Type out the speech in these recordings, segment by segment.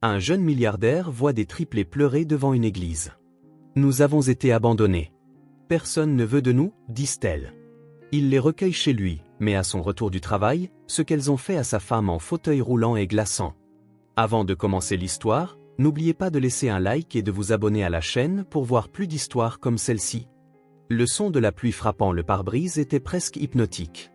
Un jeune milliardaire voit des triplés pleurer devant une église. Nous avons été abandonnés. Personne ne veut de nous, disent-elles. Il les recueille chez lui, mais à son retour du travail, ce qu'elles ont fait à sa femme en fauteuil roulant est glaçant. Avant de commencer l'histoire, n'oubliez pas de laisser un like et de vous abonner à la chaîne pour voir plus d'histoires comme celle-ci. Le son de la pluie frappant le pare-brise était presque hypnotique.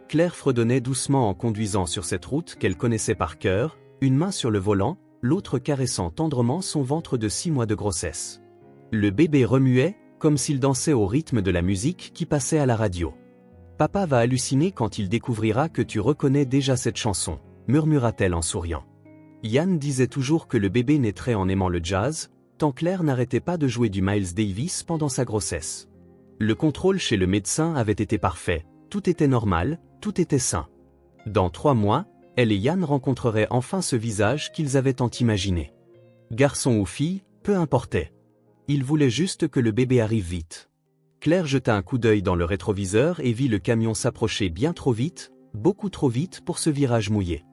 Claire fredonnait doucement en conduisant sur cette route qu'elle connaissait par cœur, une main sur le volant, l'autre caressant tendrement son ventre de 6 mois de grossesse. Le bébé remuait, comme s'il dansait au rythme de la musique qui passait à la radio. « Papa va halluciner quand il découvrira que tu reconnais déjà cette chanson », murmura-t-elle en souriant. Yann disait toujours que le bébé naîtrait en aimant le jazz, tant Claire n'arrêtait pas de jouer du Miles Davis pendant sa grossesse. Le contrôle chez le médecin avait été parfait, tout était normal, tout était sain. Dans 3 mois, elle et Yann rencontreraient enfin ce visage qu'ils avaient tant imaginé. Garçon ou fille, peu importait. Ils voulaient juste que le bébé arrive vite. Claire jeta un coup d'œil dans le rétroviseur et vit le camion s'approcher bien trop vite, beaucoup trop vite pour ce virage mouillé.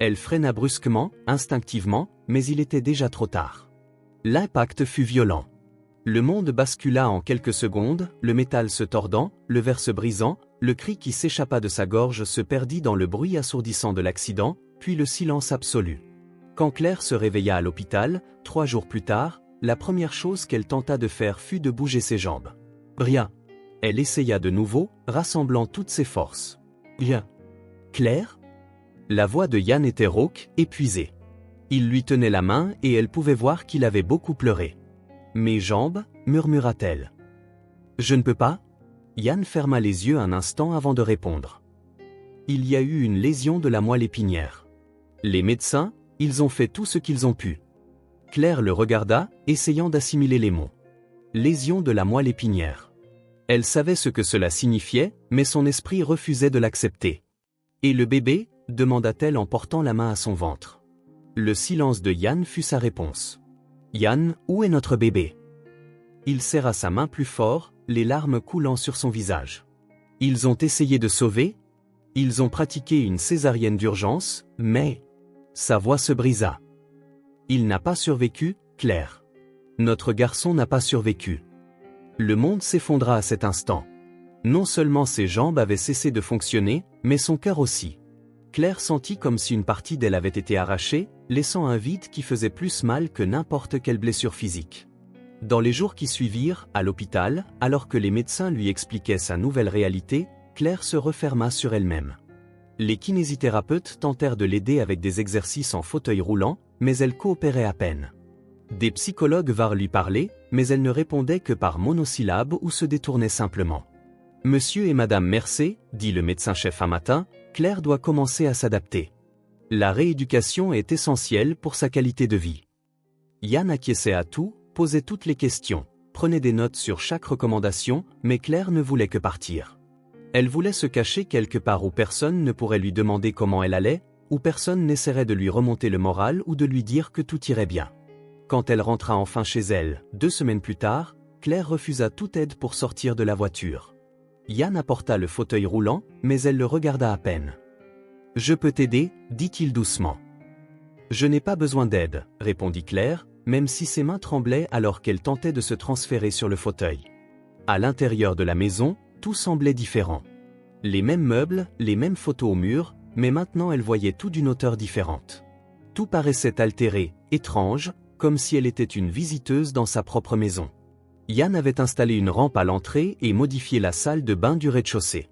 Elle freina brusquement, instinctivement, mais il était déjà trop tard. L'impact fut violent. Le monde bascula en quelques secondes, le métal se tordant, le verre se brisant, le cri qui s'échappa de sa gorge se perdit dans le bruit assourdissant de l'accident, puis le silence absolu. Quand Claire se réveilla à l'hôpital, 3 jours plus tard, la première chose qu'elle tenta de faire fut de bouger ses jambes. Rien. Elle essaya de nouveau, rassemblant toutes ses forces. Rien. Claire ? La voix de Yann était rauque, épuisée. Il lui tenait la main et elle pouvait voir qu'il avait beaucoup pleuré. Mes jambes, murmura-t-elle. Je ne peux pas ? Yann ferma les yeux un instant avant de répondre. Il y a eu une lésion de la moelle épinière. Les médecins, ils ont fait tout ce qu'ils ont pu. Claire le regarda, essayant d'assimiler les mots. Lésion de la moelle épinière. Elle savait ce que cela signifiait, mais son esprit refusait de l'accepter. Et le bébé ? Demanda-t-elle en portant la main à son ventre. Le silence de Yann fut sa réponse. Yann, où est notre bébé ? Il serra sa main plus fort, les larmes coulant sur son visage. Ils ont essayé de sauver ? Ils ont pratiqué une césarienne d'urgence, mais... Sa voix se brisa. Il n'a pas survécu, Claire. Notre garçon n'a pas survécu. Le monde s'effondra à cet instant. Non seulement ses jambes avaient cessé de fonctionner, mais son cœur aussi. Claire sentit comme si une partie d'elle avait été arrachée, laissant un vide qui faisait plus mal que n'importe quelle blessure physique. Dans les jours qui suivirent, à l'hôpital, alors que les médecins lui expliquaient sa nouvelle réalité, Claire se referma sur elle-même. Les kinésithérapeutes tentèrent de l'aider avec des exercices en fauteuil roulant, mais elle coopérait à peine. Des psychologues vinrent lui parler, mais elle ne répondait que par monosyllabes ou se détournait simplement. « Monsieur et Madame Mercé, dit le médecin-chef un matin, Claire doit commencer à s'adapter. La rééducation est essentielle pour sa qualité de vie. » Yann acquiesçait à tout, posait toutes les questions, prenait des notes sur chaque recommandation, mais Claire ne voulait que partir. Elle voulait se cacher quelque part où personne ne pourrait lui demander comment elle allait, où personne n'essaierait de lui remonter le moral ou de lui dire que tout irait bien. Quand elle rentra enfin chez elle, 2 semaines plus tard, Claire refusa toute aide pour sortir de la voiture. Yann apporta le fauteuil roulant, mais elle le regarda à peine. « Je peux t'aider » dit-il doucement. « Je n'ai pas besoin d'aide » répondit Claire, même si ses mains tremblaient alors qu'elle tentait de se transférer sur le fauteuil. À l'intérieur de la maison, tout semblait différent. Les mêmes meubles, les mêmes photos au mur, mais maintenant elle voyait tout d'une hauteur différente. Tout paraissait altéré, étrange, comme si elle était une visiteuse dans sa propre maison. Yann avait installé une rampe à l'entrée et modifié la salle de bain du rez-de-chaussée.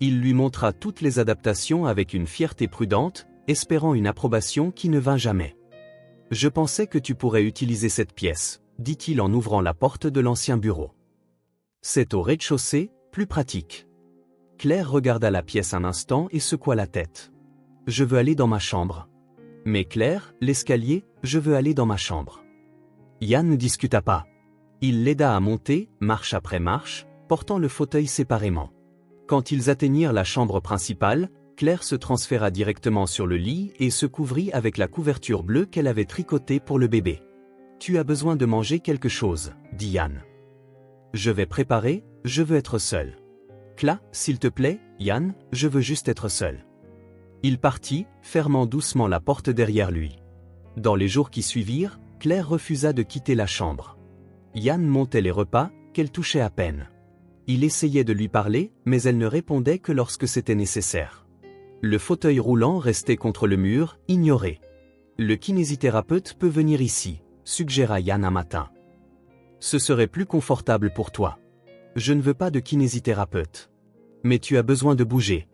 Il lui montra toutes les adaptations avec une fierté prudente, espérant une approbation qui ne vint jamais. « Je pensais que tu pourrais utiliser cette pièce, » dit-il en ouvrant la porte de l'ancien bureau. « C'est au rez-de-chaussée, plus pratique. » Claire regarda la pièce un instant et secoua la tête. « Je veux aller dans ma chambre. »« Mais Claire, l'escalier, je veux aller dans ma chambre. » Yann ne discuta pas. Il l'aida à monter, marche après marche, portant le fauteuil séparément. Quand ils atteignirent la chambre principale, Claire se transféra directement sur le lit et se couvrit avec la couverture bleue qu'elle avait tricotée pour le bébé. « Tu as besoin de manger quelque chose, » dit Yann. « Je vais préparer, je veux être seul. »« Cla, s'il te plaît, Yann, je veux juste être seul. » Il partit, fermant doucement la porte derrière lui. Dans les jours qui suivirent, Claire refusa de quitter la chambre. Yann montait les repas, qu'elle touchait à peine. Il essayait de lui parler, mais elle ne répondait que lorsque c'était nécessaire. Le fauteuil roulant restait contre le mur, ignoré. Le kinésithérapeute peut venir ici, suggéra Yann un matin. Ce serait plus confortable pour toi. Je ne veux pas de kinésithérapeute. Mais tu as besoin de bouger.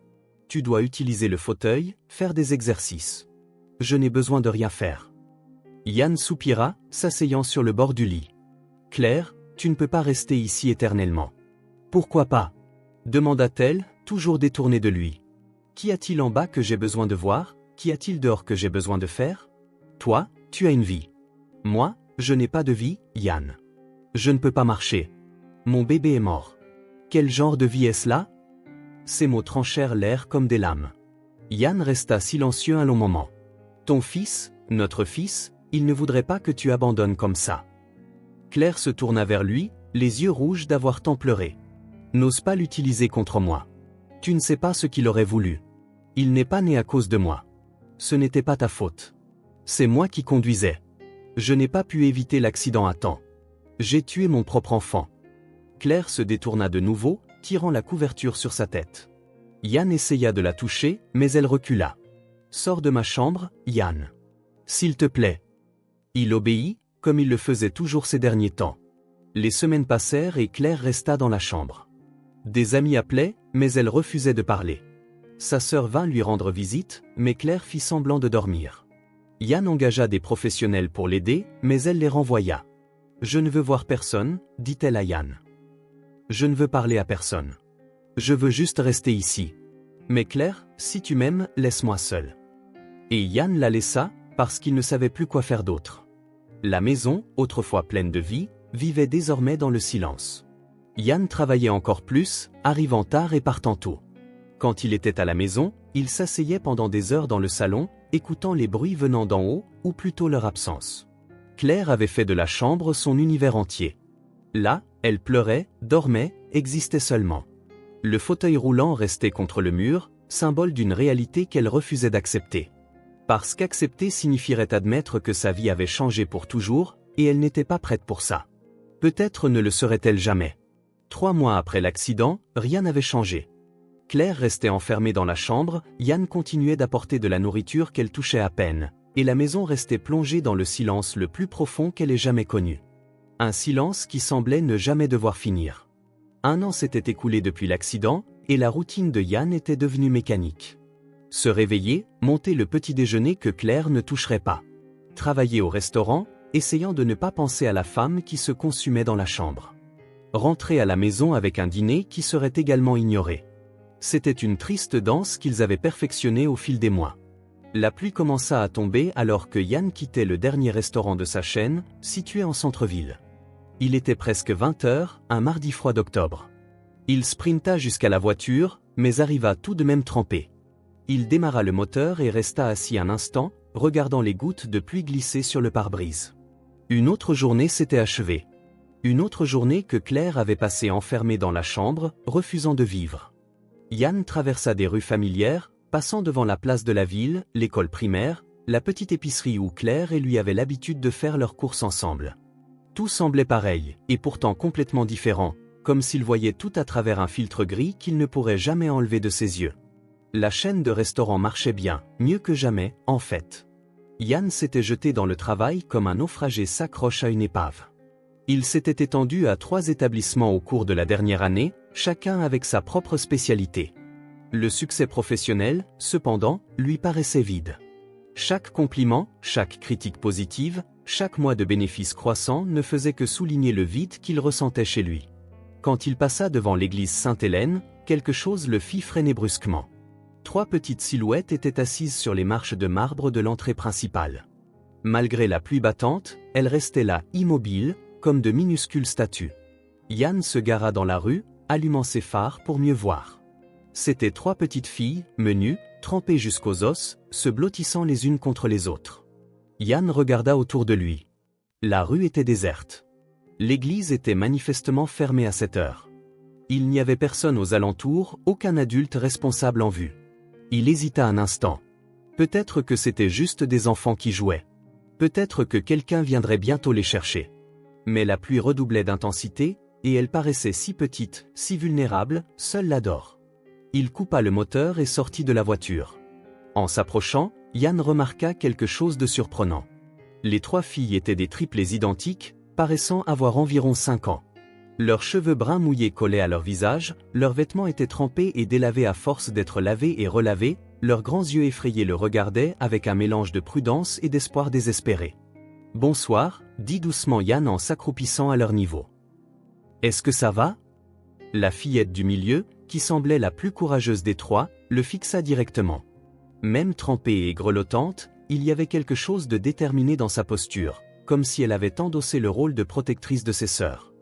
Tu dois utiliser le fauteuil, faire des exercices. Je n'ai besoin de rien faire. Yann soupira, s'asseyant sur le bord du lit. Claire, tu ne peux pas rester ici éternellement. Pourquoi pas? Demanda-t-elle, toujours détournée de lui. Qu'y a-t-il en bas que j'ai besoin de voir? Qu'y a-t-il dehors que j'ai besoin de faire? Toi, tu as une vie. Moi, je n'ai pas de vie, Yann. Je ne peux pas marcher. Mon bébé est mort. Quel genre de vie est-ce là? Ces mots tranchèrent l'air comme des lames. Yann resta silencieux un long moment. Ton fils, notre fils, il ne voudrait pas que tu abandonnes comme ça. Claire se tourna vers lui, les yeux rouges d'avoir tant pleuré. N'ose pas l'utiliser contre moi. Tu ne sais pas ce qu'il aurait voulu. Il n'est pas né à cause de moi. Ce n'était pas ta faute. C'est moi qui conduisais. Je n'ai pas pu éviter l'accident à temps. J'ai tué mon propre enfant. Claire se détourna de nouveau, tirant la couverture sur sa tête. Yann essaya de la toucher, mais elle recula. Sors de ma chambre, Yann. S'il te plaît. Il obéit, comme il le faisait toujours ces derniers temps. Les semaines passèrent et Claire resta dans la chambre. Des amis appelaient, mais elle refusait de parler. Sa sœur vint lui rendre visite, mais Claire fit semblant de dormir. Yann engagea des professionnels pour l'aider, mais elle les renvoya. « Je ne veux voir personne », dit-elle à Yann. « Je ne veux parler à personne. Je veux juste rester ici. Mais Claire, si tu m'aimes, laisse-moi seule. » Et Yann la laissa, parce qu'il ne savait plus quoi faire d'autre. La maison, autrefois pleine de vie, vivait désormais dans le silence. Yann travaillait encore plus, arrivant tard et partant tôt. Quand il était à la maison, il s'asseyait pendant des heures dans le salon, écoutant les bruits venant d'en haut, ou plutôt leur absence. Claire avait fait de la chambre son univers entier. Là, elle pleurait, dormait, existait seulement. Le fauteuil roulant restait contre le mur, symbole d'une réalité qu'elle refusait d'accepter. Parce qu'accepter signifierait admettre que sa vie avait changé pour toujours, et elle n'était pas prête pour ça. Peut-être ne le serait-elle jamais. 3 mois après l'accident, rien n'avait changé. Claire restait enfermée dans la chambre, Yann continuait d'apporter de la nourriture qu'elle touchait à peine, et la maison restait plongée dans le silence le plus profond qu'elle ait jamais connu. Un silence qui semblait ne jamais devoir finir. 1 an s'était écoulé depuis l'accident, et la routine de Yann était devenue mécanique. Se réveiller, monter le petit déjeuner que Claire ne toucherait pas. Travailler au restaurant, essayant de ne pas penser à la femme qui se consumait dans la chambre. Rentrer à la maison avec un dîner qui serait également ignoré. C'était une triste danse qu'ils avaient perfectionnée au fil des mois. La pluie commença à tomber alors que Yann quittait le dernier restaurant de sa chaîne, situé en centre-ville. Il était presque 20h, un mardi froid d'octobre. Il sprinta jusqu'à la voiture, mais arriva tout de même trempé. Il démarra le moteur et resta assis un instant, regardant les gouttes de pluie glisser sur le pare-brise. Une autre journée s'était achevée. Une autre journée que Claire avait passée enfermée dans la chambre, refusant de vivre. Yann traversa des rues familières, passant devant la place de la ville, l'école primaire, la petite épicerie où Claire et lui avaient l'habitude de faire leurs courses ensemble. Tout semblait pareil, et pourtant complètement différent, comme s'il voyait tout à travers un filtre gris qu'il ne pourrait jamais enlever de ses yeux. La chaîne de restaurants marchait bien, mieux que jamais, en fait. Yann s'était jeté dans le travail comme un naufragé s'accroche à une épave. Il s'était étendu à 3 établissements au cours de la dernière année, chacun avec sa propre spécialité. Le succès professionnel, cependant, lui paraissait vide. Chaque compliment, chaque critique positive, chaque mois de bénéfices croissants ne faisait que souligner le vide qu'il ressentait chez lui. Quand il passa devant l'église Sainte-Hélène, quelque chose le fit freiner brusquement. 3 petites silhouettes étaient assises sur les marches de marbre de l'entrée principale. Malgré la pluie battante, elles restaient là, immobiles, comme de minuscules statues. Yann se gara dans la rue, allumant ses phares pour mieux voir. C'étaient 3 petites filles, menues, trempées jusqu'aux os, se blottissant les unes contre les autres. Yann regarda autour de lui. La rue était déserte. L'église était manifestement fermée à cette heure. Il n'y avait personne aux alentours, aucun adulte responsable en vue. Il hésita un instant. Peut-être que c'était juste des enfants qui jouaient. Peut-être que quelqu'un viendrait bientôt les chercher. Mais la pluie redoublait d'intensité, et elle paraissait si petite, si vulnérable, seul l'adore. Il coupa le moteur et sortit de la voiture. En s'approchant, Yann remarqua quelque chose de surprenant. Les 3 filles étaient des triplés identiques, paraissant avoir environ 5 ans. Leurs cheveux bruns mouillés collaient à leur visage, leurs vêtements étaient trempés et délavés à force d'être lavés et relavés, leurs grands yeux effrayés le regardaient avec un mélange de prudence et d'espoir désespéré. « Bonsoir », dit doucement Yann en s'accroupissant à leur niveau. « Est-ce que ça va ?» La fillette du milieu, qui semblait la plus courageuse des 3, le fixa directement. Même trempée et grelottante, il y avait quelque chose de déterminé dans sa posture, comme si elle avait endossé le rôle de protectrice de ses sœurs.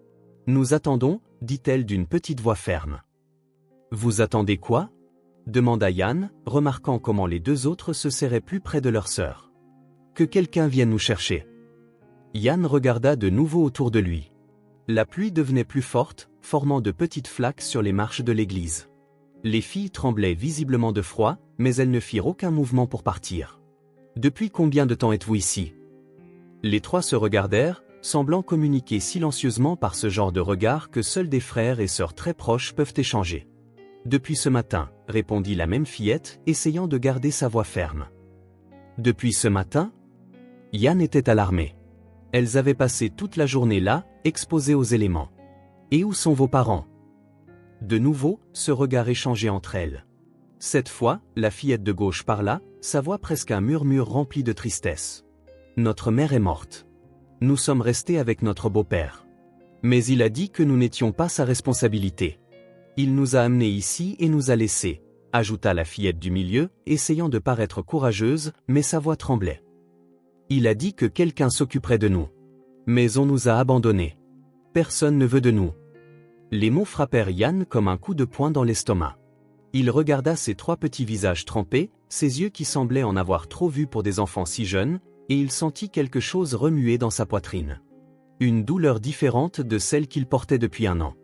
« Nous attendons, dit-elle d'une petite voix ferme. « Vous attendez quoi ?» demanda Yann, remarquant comment les 2 autres se serraient plus près de leur sœur. « Que quelqu'un vienne nous chercher. » Yann regarda de nouveau autour de lui. La pluie devenait plus forte, formant de petites flaques sur les marches de l'église. Les filles tremblaient visiblement de froid, mais elles ne firent aucun mouvement pour partir. « Depuis combien de temps êtes-vous ici ?» Les 3 se regardèrent, semblant communiquer silencieusement par ce genre de regard que seuls des frères et sœurs très proches peuvent échanger. « Depuis ce matin, » répondit la même fillette, essayant de garder sa voix ferme. « Depuis ce matin ?» Yann était alarmé. Elles avaient passé toute la journée là, exposées aux éléments. « Et où sont vos parents ?» De nouveau, ce regard échangé entre elles. Cette fois, la fillette de gauche parla, sa voix presque un murmure rempli de tristesse. « Notre mère est morte. Nous sommes restés avec notre beau-père. Mais il a dit que nous n'étions pas sa responsabilité. Il nous a amenés ici et nous a laissés, » ajouta la fillette du milieu, essayant de paraître courageuse, mais sa voix tremblait. « Il a dit que quelqu'un s'occuperait de nous. Mais on nous a abandonnés. Personne ne veut de nous. » Les mots frappèrent Yann comme un coup de poing dans l'estomac. Il regarda ses 3 petits visages trempés, ses yeux qui semblaient en avoir trop vu pour des enfants si jeunes, et il sentit quelque chose remuer dans sa poitrine. Une douleur différente de celle qu'il portait depuis 1 an.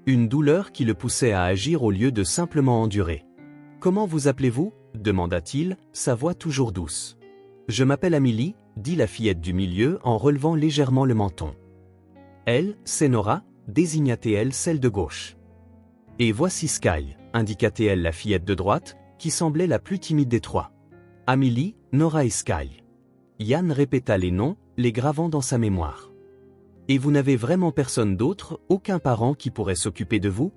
Une douleur qui le poussait à agir au lieu de simplement endurer. « Comment vous appelez-vous » demanda-t-il, sa voix toujours douce. « Je m'appelle Amélie » dit la fillette du milieu en relevant légèrement le menton. « Elle, c'est Nora » désigna-t-elle celle de gauche. « Et voici Sky » indiqua-t-elle la fillette de droite, qui semblait la plus timide des 3. « Amélie, Nora et Sky. » Yann répéta les noms, les gravant dans sa mémoire. « Et vous n'avez vraiment personne d'autre, aucun parent qui pourrait s'occuper de vous ?»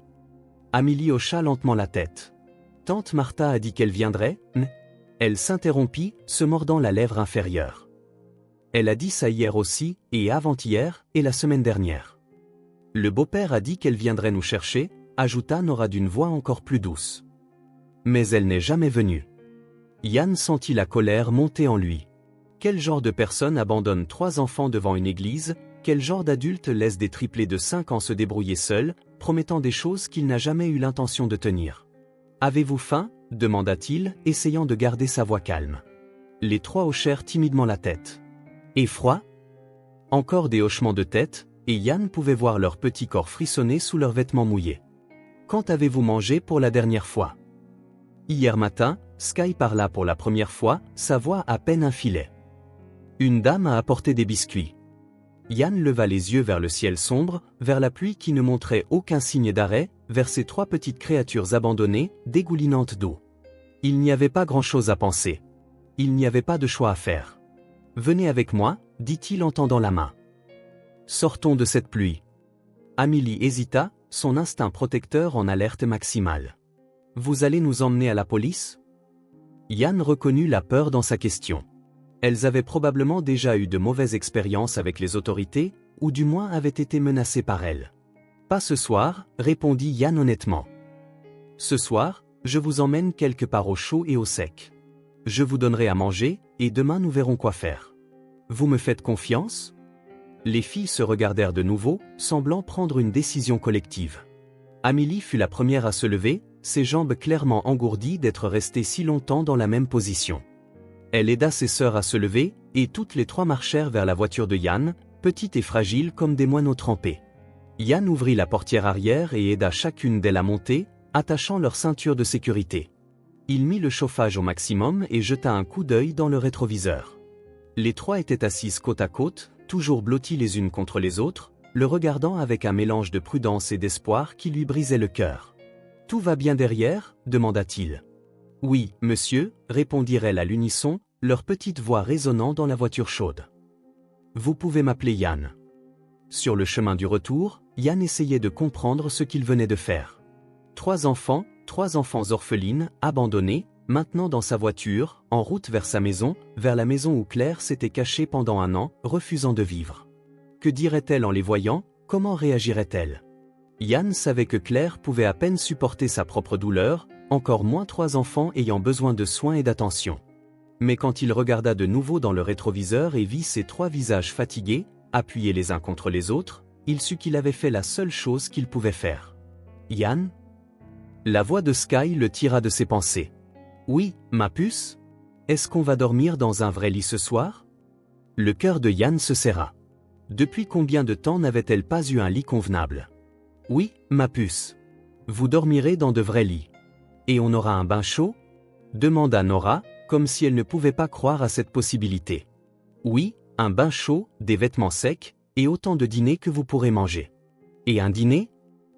Amélie hocha lentement la tête. « Tante Martha a dit qu'elle viendrait, » Elle s'interrompit, se mordant la lèvre inférieure. « Elle a dit ça hier aussi, et avant-hier, et la semaine dernière. » « Le beau-père a dit qu'elle viendrait nous chercher, » ajouta Nora d'une voix encore plus douce. « Mais elle n'est jamais venue. » Yann sentit la colère monter en lui. Quel genre de personne abandonne 3 enfants devant une église? Quel genre d'adulte laisse des triplés de 5 ans se débrouiller seuls, promettant des choses qu'il n'a jamais eu l'intention de tenir? « Avez-vous faim » demanda-t-il, essayant de garder sa voix calme. Les 3 hochèrent timidement la tête. « Et froid » Encore des hochements de tête, et Yann pouvait voir leur petit corps frissonner sous leurs vêtements mouillés. « Quand avez-vous mangé pour la dernière fois » Hier matin, Sky parla pour la première fois, sa voix à peine un filet. Une dame a apporté des biscuits. Yann leva les yeux vers le ciel sombre, vers la pluie qui ne montrait aucun signe d'arrêt, vers ces 3 petites créatures abandonnées, dégoulinantes d'eau. Il n'y avait pas grand-chose à penser. Il n'y avait pas de choix à faire. « Venez avec moi » dit-il en tendant la main. « Sortons de cette pluie. » Amélie hésita, son instinct protecteur en alerte maximale. « Vous allez nous emmener à la police ?» Yann reconnut la peur dans sa question. Elles avaient probablement déjà eu de mauvaises expériences avec les autorités, ou du moins avaient été menacées par elles. « Pas ce soir » répondit Yann honnêtement. « Ce soir, je vous emmène quelque part au chaud et au sec. Je vous donnerai à manger, et demain nous verrons quoi faire. Vous me faites confiance ?» Les filles se regardèrent de nouveau, semblant prendre une décision collective. Amélie fut la première à se lever, ses jambes clairement engourdies d'être restées si longtemps dans la même position. Elle aida ses sœurs à se lever, et toutes les 3 marchèrent vers la voiture de Yann, petites et fragiles comme des moineaux trempés. Yann ouvrit la portière arrière et aida chacune d'elles à monter, attachant leur ceinture de sécurité. Il mit le chauffage au maximum et jeta un coup d'œil dans le rétroviseur. Les trois étaient assises côte à côte, toujours blotties les unes contre les autres, le regardant avec un mélange de prudence et d'espoir qui lui brisait le cœur. « Tout va bien derrière » demanda-t-il. « Oui, monsieur » répondirent-elles à l'unisson, leur petite voix résonnant dans la voiture chaude. « Vous pouvez m'appeler Yann. » Sur le chemin du retour, Yann essayait de comprendre ce qu'il venait de faire. Trois enfants orphelines, abandonnés, maintenant dans sa voiture, en route vers sa maison, vers la maison où Claire s'était cachée pendant un an, refusant de vivre. Que dirait-elle en les voyant? Comment réagirait-elle? Yann savait que Claire pouvait à peine supporter sa propre douleur, encore moins trois enfants ayant besoin de soins et d'attention. Mais quand il regarda de nouveau dans le rétroviseur et vit ces trois visages fatigués, appuyés les uns contre les autres, il sut qu'il avait fait la seule chose qu'il pouvait faire. « Yann ?» La voix de Sky le tira de ses pensées. « Oui, ma puce? Est-ce qu'on va dormir dans un vrai lit ce soir ?» Le cœur de Yann se serra. Depuis combien de temps n'avait-elle pas eu un lit convenable? « Oui, ma puce. Vous dormirez dans de vrais lits. Et on aura un bain chaud ?» demanda Nora, comme si elle ne pouvait pas croire à cette possibilité. « Oui, un bain chaud, des vêtements secs, et autant de dîners que vous pourrez manger. »« Et un dîner ?»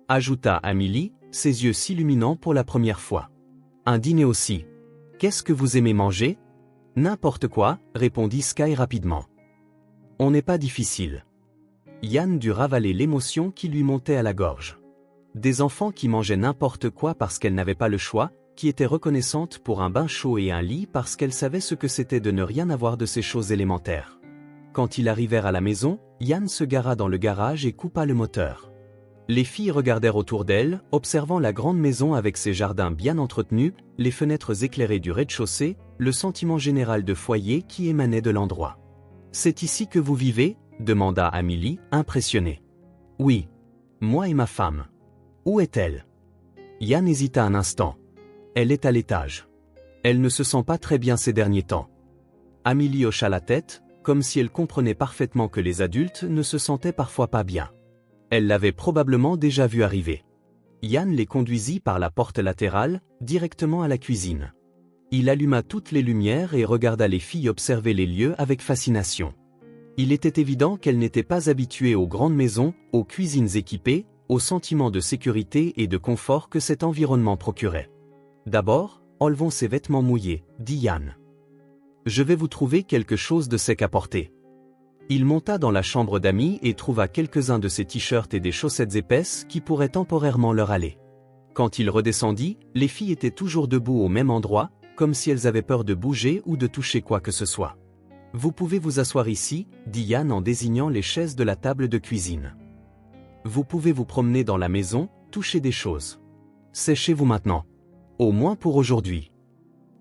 ajouta Amélie, ses yeux s'illuminant pour la première fois. « Un dîner aussi. Qu'est-ce que vous aimez manger ?»« N'importe quoi, » répondit Sky rapidement. « On n'est pas difficile. » Yann dut ravaler l'émotion qui lui montait à la gorge. Des enfants qui mangeaient n'importe quoi parce qu'elles n'avaient pas le choix, qui étaient reconnaissantes pour un bain chaud et un lit parce qu'elles savaient ce que c'était de ne rien avoir de ces choses élémentaires. Quand ils arrivèrent à la maison, Yann se gara dans le garage et coupa le moteur. Les filles regardèrent autour d'elles, observant la grande maison avec ses jardins bien entretenus, les fenêtres éclairées du rez-de-chaussée, le sentiment général de foyer qui émanait de l'endroit. « C'est ici que vous vivez ?» demanda Amélie, impressionnée. « Oui. Moi et ma femme. »« Où est-elle » Yann hésita un instant. « Elle est à l'étage. Elle ne se sent pas très bien ces derniers temps. » Amélie hocha la tête, comme si elle comprenait parfaitement que les adultes ne se sentaient parfois pas bien. Elle l'avait probablement déjà vu arriver. Yann les conduisit par la porte latérale, directement à la cuisine. Il alluma toutes les lumières et regarda les filles observer les lieux avec fascination. Il était évident qu'elles n'étaient pas habituées aux grandes maisons, aux cuisines équipées, au sentiment de sécurité et de confort que cet environnement procurait. « D'abord, enlevons ces vêtements mouillés, » dit Yann. « Je vais vous trouver quelque chose de sec à porter. » Il monta dans la chambre d'Amy et trouva quelques-uns de ses t-shirts et des chaussettes épaisses qui pourraient temporairement leur aller. Quand il redescendit, les filles étaient toujours debout au même endroit, comme si elles avaient peur de bouger ou de toucher quoi que ce soit. « Vous pouvez vous asseoir ici, » dit Yann en désignant les chaises de la table de cuisine. « Vous pouvez vous promener dans la maison, toucher des choses. C'est chez vous maintenant. Au moins pour aujourd'hui. »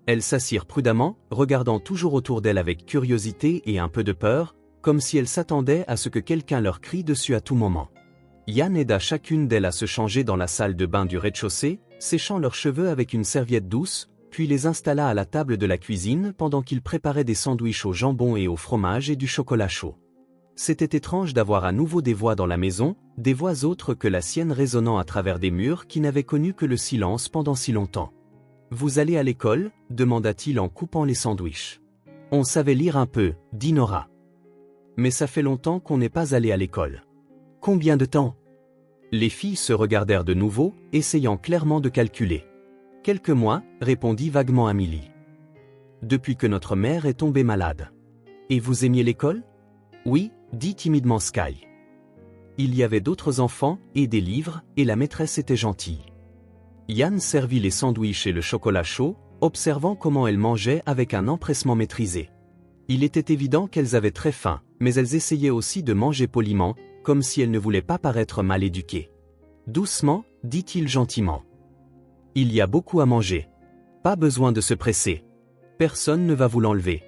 Elles s'assirent prudemment, regardant toujours autour d'elles avec curiosité et un peu de peur, comme si elles s'attendaient à ce que quelqu'un leur crie dessus à tout moment. Yann aida chacune d'elles à se changer dans la salle de bain du rez-de-chaussée, séchant leurs cheveux avec une serviette douce, puis les installa à la table de la cuisine pendant qu'il préparait des sandwichs au jambon et au fromage et du chocolat chaud. C'était étrange d'avoir à nouveau des voix dans la maison, des voix autres que la sienne résonnant à travers des murs qui n'avaient connu que le silence pendant si longtemps. « Vous allez à l'école » demanda-t-il en coupant les sandwichs. « On savait lire un peu » dit Nora. « Mais ça fait longtemps qu'on n'est pas allé à l'école. »« Combien de temps ?» Les filles se regardèrent de nouveau, essayant clairement de calculer. « Quelques mois » répondit vaguement Amélie. « Depuis que notre mère est tombée malade. »« Et vous aimiez l'école ?»« Oui » dit timidement Sky. Il y avait d'autres enfants, et des livres, et la maîtresse était gentille. Yann servit les sandwichs et le chocolat chaud, observant comment elles mangeaient avec un empressement maîtrisé. Il était évident qu'elles avaient très faim, mais elles essayaient aussi de manger poliment, comme si elles ne voulaient pas paraître mal éduquées. « Doucement » dit-il gentiment. « Il y a beaucoup à manger. Pas besoin de se presser. Personne ne va vous l'enlever. »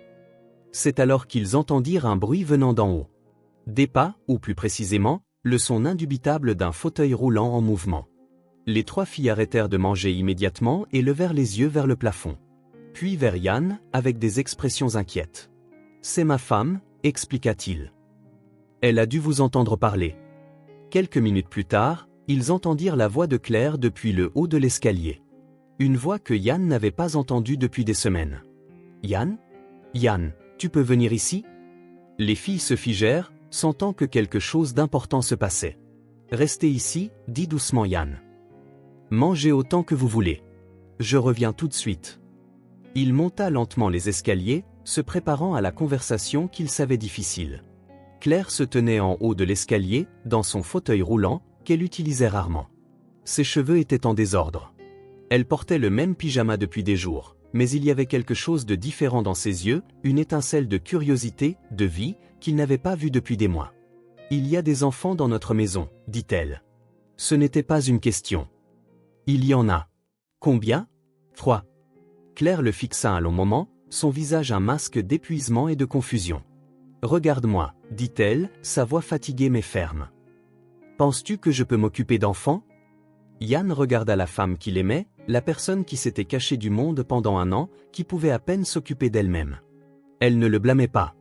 C'est alors qu'ils entendirent un bruit venant d'en haut. Des pas, ou plus précisément, le son indubitable d'un fauteuil roulant en mouvement. Les trois filles arrêtèrent de manger immédiatement et levèrent les yeux vers le plafond. Puis vers Yann, avec des expressions inquiètes. « C'est ma femme » expliqua-t-il. « Elle a dû vous entendre parler. » Quelques minutes plus tard, ils entendirent la voix de Claire depuis le haut de l'escalier. Une voix que Yann n'avait pas entendue depuis des semaines. « Yann ? Yann, tu peux venir ici ?» Les filles se figèrent, sentant que quelque chose d'important se passait. Restez ici, dit doucement Yann. Mangez autant que vous voulez. Je reviens tout de suite. Il monta lentement les escaliers, se préparant à la conversation qu'il savait difficile. Claire se tenait en haut de l'escalier, dans son fauteuil roulant, qu'elle utilisait rarement. Ses cheveux étaient en désordre. Elle portait le même pyjama depuis des jours, mais il y avait quelque chose de différent dans ses yeux, une étincelle de curiosité, de vie, qu'il n'avait pas vue depuis des mois. « Il y a des enfants dans notre maison, dit-elle. Ce n'était pas une question. Il y en a. Combien ? 3. Claire le fixa un long moment, son visage un masque d'épuisement et de confusion. Regarde-moi, dit-elle, sa voix fatiguée mais ferme. Penses-tu que je peux m'occuper d'enfants ? Yann regarda la femme qu'il aimait, la personne qui s'était cachée du monde pendant un an, qui pouvait à peine s'occuper d'elle-même. Elle ne le blâmait pas.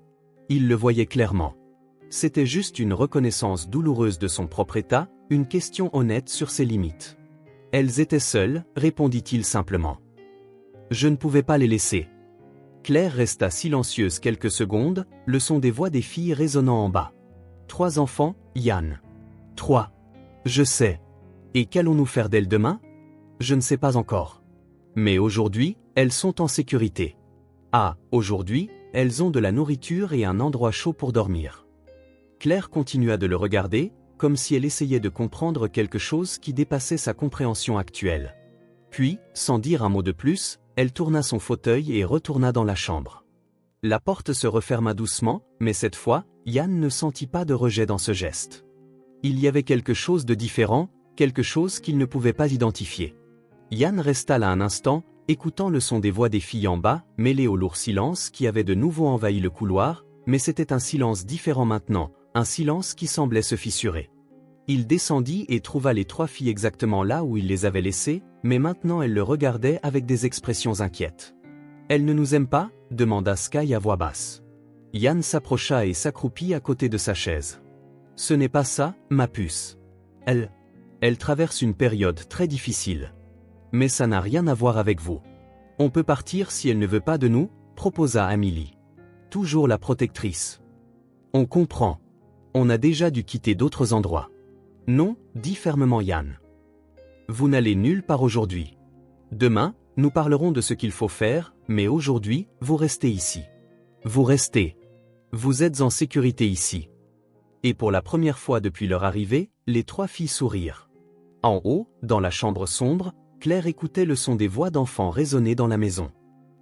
Il le voyait clairement. C'était juste une reconnaissance douloureuse de son propre état, une question honnête sur ses limites. Elles étaient seules, répondit-il simplement. Je ne pouvais pas les laisser. Claire resta silencieuse quelques secondes, le son des voix des filles résonnant en bas. 3 enfants, Yann. 3. Je sais. Et qu'allons-nous faire d'elles demain ? Je ne sais pas encore. Mais aujourd'hui, elles sont en sécurité. Ah, aujourd'hui, elles ont de la nourriture et un endroit chaud pour dormir. Claire continua de le regarder, comme si elle essayait de comprendre quelque chose qui dépassait sa compréhension actuelle. Puis, sans dire un mot de plus, elle tourna son fauteuil et retourna dans la chambre. La porte se referma doucement, mais cette fois, Yann ne sentit pas de rejet dans ce geste. Il y avait quelque chose de différent, quelque chose qu'il ne pouvait pas identifier. Yann resta là un instant, écoutant le son des voix des filles en bas, mêlé au lourd silence qui avait de nouveau envahi le couloir, mais c'était un silence différent maintenant, un silence qui semblait se fissurer. Il descendit et trouva les 3 filles exactement là où il les avait laissées, mais maintenant elles le regardaient avec des expressions inquiètes. « Elle ne nous aime pas ?» demanda Sky à voix basse. Yann s'approcha et s'accroupit à côté de sa chaise. « Ce n'est pas ça, ma puce. Elle traverse une période très difficile. Mais ça n'a rien à voir avec vous. On peut partir si elle ne veut pas de nous, proposa Amélie. Toujours la protectrice. On comprend. On a déjà dû quitter d'autres endroits. Non, dit fermement Yann. Vous n'allez nulle part aujourd'hui. Demain, nous parlerons de ce qu'il faut faire, mais aujourd'hui, vous restez ici. Vous restez. Vous êtes en sécurité ici. Et pour la première fois depuis leur arrivée, les 3 filles sourirent. En haut, dans la chambre sombre, Claire écoutait le son des voix d'enfants résonner dans la maison.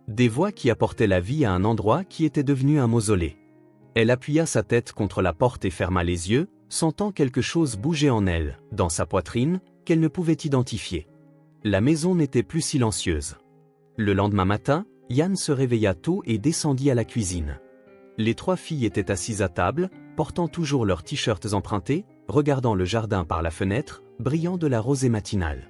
Des voix qui apportaient la vie à un endroit qui était devenu un mausolée. Elle appuya sa tête contre la porte et ferma les yeux, sentant quelque chose bouger en elle, dans sa poitrine, qu'elle ne pouvait identifier. La maison n'était plus silencieuse. Le lendemain matin, Yann se réveilla tôt et descendit à la cuisine. Les 3 filles étaient assises à table, portant toujours leurs t-shirts empruntés, regardant le jardin par la fenêtre, brillant de la rosée matinale.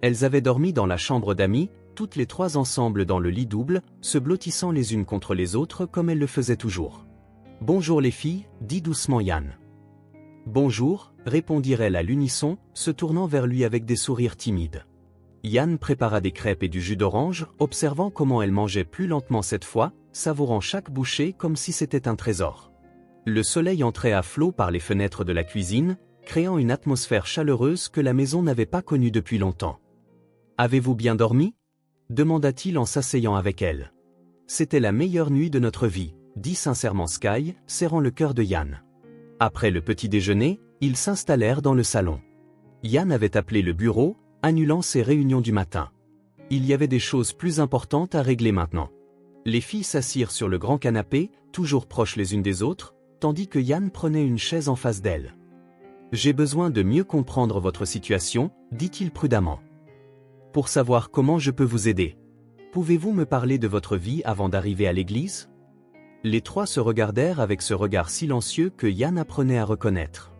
Elles avaient dormi dans la chambre d'amis, toutes les 3 ensemble dans le lit double, se blottissant les unes contre les autres comme elles le faisaient toujours. « Bonjour les filles » dit doucement Yann. « Bonjour » répondirent-elles à l'unisson, se tournant vers lui avec des sourires timides. Yann prépara des crêpes et du jus d'orange, observant comment elles mangeaient plus lentement cette fois, savourant chaque bouchée comme si c'était un trésor. Le soleil entrait à flot par les fenêtres de la cuisine, créant une atmosphère chaleureuse que la maison n'avait pas connue depuis longtemps. « Avez-vous bien dormi ?» demanda-t-il en s'asseyant avec elle. « C'était la meilleure nuit de notre vie », dit sincèrement Sky, serrant le cœur de Yann. Après le petit déjeuner, ils s'installèrent dans le salon. Yann avait appelé le bureau, annulant ses réunions du matin. Il y avait des choses plus importantes à régler maintenant. Les filles s'assirent sur le grand canapé, toujours proches les unes des autres, tandis que Yann prenait une chaise en face d'elle. « J'ai besoin de mieux comprendre votre situation, dit-il prudemment. Pour savoir comment je peux vous aider. Pouvez-vous me parler de votre vie avant d'arriver à l'église ?» Les 3 se regardèrent avec ce regard silencieux que Yann apprenait à reconnaître.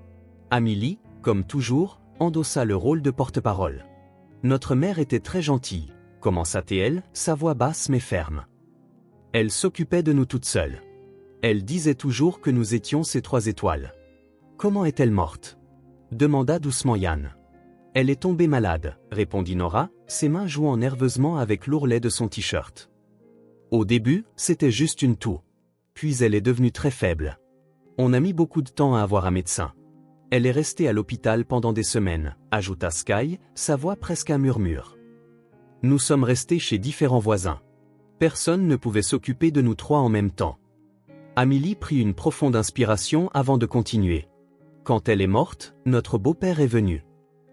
Amélie, comme toujours, endossa le rôle de porte-parole. « Notre mère était très gentille, » commença-t-elle, sa voix basse mais ferme. « Elle s'occupait de nous toutes seules. Elle disait toujours que nous étions ses 3 étoiles. »« Comment est-elle morte ?» demanda doucement Yann. « Elle est tombée malade, » répondit Nora, ses mains jouant nerveusement avec l'ourlet de son t-shirt. « Au début, c'était juste une toux. Puis elle est devenue très faible. On a mis beaucoup de temps à avoir un médecin. Elle est restée à l'hôpital pendant des semaines, ajouta Sky, sa voix presque un murmure. Nous sommes restés chez différents voisins. Personne ne pouvait s'occuper de nous trois en même temps. Amélie prit une profonde inspiration avant de continuer. Quand elle est morte, notre beau-père est venu.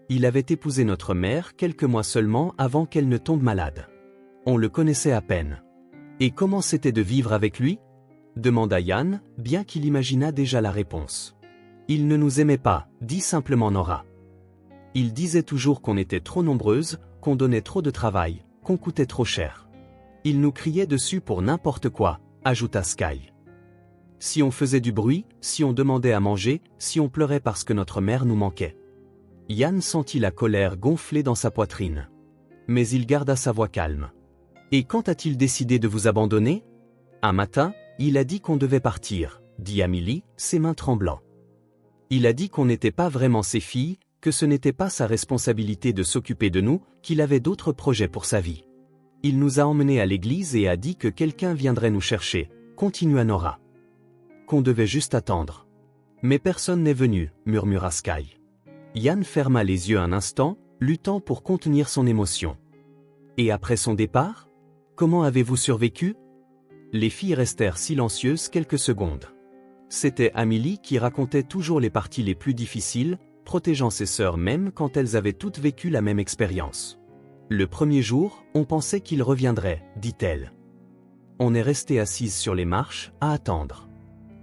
Il avait épousé notre mère quelques mois seulement avant qu'elle ne tombe malade. On le connaissait à peine. Et comment c'était de vivre avec lui ? Demanda Yann, bien qu'il imaginât déjà la réponse. Il ne nous aimait pas, dit simplement Nora. Il disait toujours qu'on était trop nombreuses, qu'on donnait trop de travail, qu'on coûtait trop cher. Il nous criait dessus pour n'importe quoi, ajouta Sky. Si on faisait du bruit, si on demandait à manger, si on pleurait parce que notre mère nous manquait. Yann sentit la colère gonfler dans sa poitrine. Mais il garda sa voix calme. Et quand a-t-il décidé de vous abandonner ? Un matin, il a dit qu'on devait partir, dit Amélie, ses mains tremblant. Il a dit qu'on n'était pas vraiment ses filles, que ce n'était pas sa responsabilité de s'occuper de nous, qu'il avait d'autres projets pour sa vie. Il nous a emmenés à l'église et a dit que quelqu'un viendrait nous chercher, continua Nora. Qu'on devait juste attendre. Mais personne n'est venu, murmura Sky. Yann ferma les yeux un instant, luttant pour contenir son émotion. Et après son départ ? Comment avez-vous survécu ? Les filles restèrent silencieuses quelques secondes. C'était Amélie qui racontait toujours les parties les plus difficiles, protégeant ses sœurs même quand elles avaient toutes vécu la même expérience. Le premier jour, on pensait qu'il reviendrait, dit-elle. On est resté assises sur les marches, à attendre.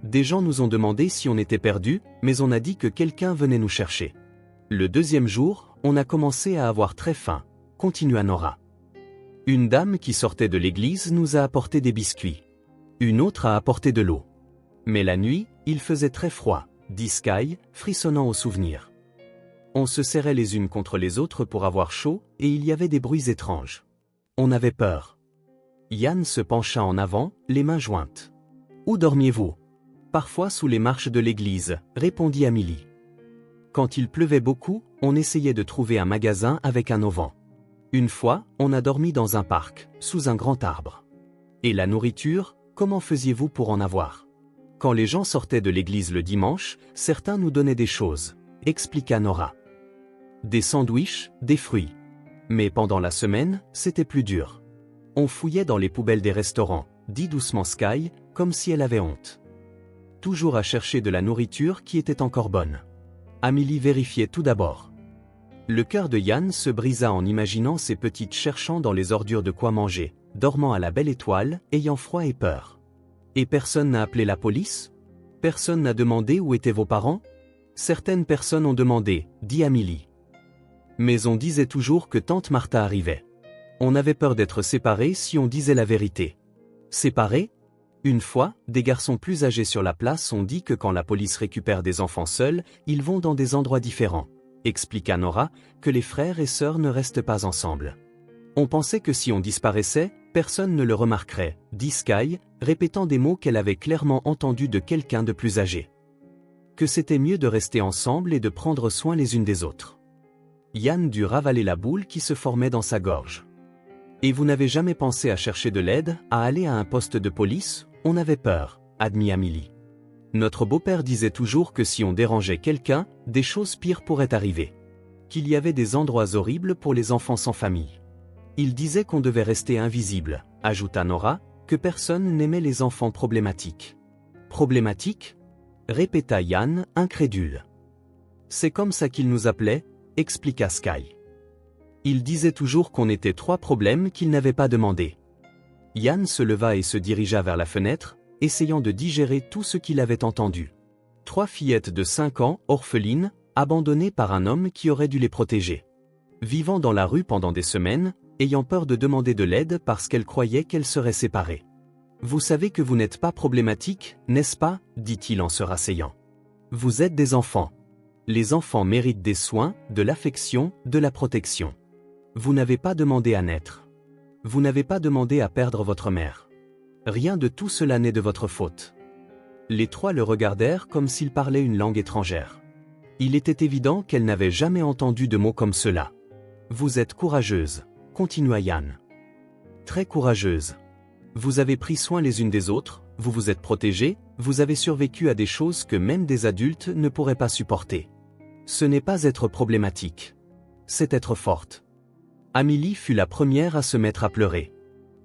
Des gens nous ont demandé si on était perdus, mais on a dit que quelqu'un venait nous chercher. Le deuxième jour, on a commencé à avoir très faim, continua Nora. Une dame qui sortait de l'église nous a apporté des biscuits. Une autre a apporté de l'eau. Mais la nuit, il faisait très froid, dit Sky, frissonnant au souvenir. On se serrait les unes contre les autres pour avoir chaud, et il y avait des bruits étranges. On avait peur. Yann se pencha en avant, les mains jointes. Où dormiez-vous ? Parfois sous les marches de l'église, répondit Amélie. Quand il pleuvait beaucoup, on essayait de trouver un magasin avec un auvent. Une fois, on a dormi dans un parc, sous un grand arbre. Et la nourriture, comment faisiez-vous pour en avoir ? Quand les gens sortaient de l'église le dimanche, certains nous donnaient des choses, expliqua Nora. Des sandwichs, des fruits. Mais pendant la semaine, c'était plus dur. On fouillait dans les poubelles des restaurants, dit doucement Sky, comme si elle avait honte. Toujours à chercher de la nourriture qui était encore bonne. Amélie vérifiait tout d'abord. Le cœur de Yann se brisa en imaginant ces petites cherchant dans les ordures de quoi manger, dormant à la belle étoile, ayant froid et peur. Et personne n'a appelé la police ? Personne n'a demandé où étaient vos parents ? Certaines personnes ont demandé, dit Amélie. Mais on disait toujours que tante Martha arrivait. On avait peur d'être séparés si on disait la vérité. Séparés ? Une fois, des garçons plus âgés sur la place ont dit que quand la police récupère des enfants seuls, ils vont dans des endroits différents. Expliqua Nora, que les frères et sœurs ne restent pas ensemble. On pensait que si on disparaissait, personne ne le remarquerait, dit Sky, répétant des mots qu'elle avait clairement entendus de quelqu'un de plus âgé. Que c'était mieux de rester ensemble et de prendre soin les unes des autres. Yann dut ravaler la boule qui se formait dans sa gorge. Et vous n'avez jamais pensé à chercher de l'aide, à aller à un poste de police ? On avait peur, admit Amélie. Notre beau-père disait toujours que si on dérangeait quelqu'un, des choses pires pourraient arriver. Qu'il y avait des endroits horribles pour les enfants sans famille. Il disait qu'on devait rester invisible, ajouta Nora, que personne n'aimait les enfants problématiques. Problématiques ? Répéta Yann, incrédule. C'est comme ça qu'il nous appelait, expliqua Sky. Il disait toujours qu'on était 3 problèmes qu'il n'avait pas demandé. Yann se leva et se dirigea vers la fenêtre, essayant de digérer tout ce qu'il avait entendu. 3 fillettes de 5 ans, orphelines, abandonnées par un homme qui aurait dû les protéger. Vivant dans la rue pendant des semaines, ayant peur de demander de l'aide parce qu'elles croyaient qu'elles seraient séparées. Vous savez que vous n'êtes pas problématique, n'est-ce pas ? Dit-il en se rasseyant. Vous êtes des enfants. Les enfants méritent des soins, de l'affection, de la protection. Vous n'avez pas demandé à naître. Vous n'avez pas demandé à perdre votre mère. Rien de tout cela n'est de votre faute. Les 3 le regardèrent comme s'il parlait une langue étrangère. Il était évident qu'elle n'avait jamais entendu de mots comme cela. Vous êtes courageuse, continua Yann. Très courageuse. Vous avez pris soin les unes des autres, vous vous êtes protégées, Vous avez survécu à des choses que même des adultes ne pourraient pas supporter. Ce n'est pas être problématique. C'est être forte. Amélie fut la première à se mettre à pleurer.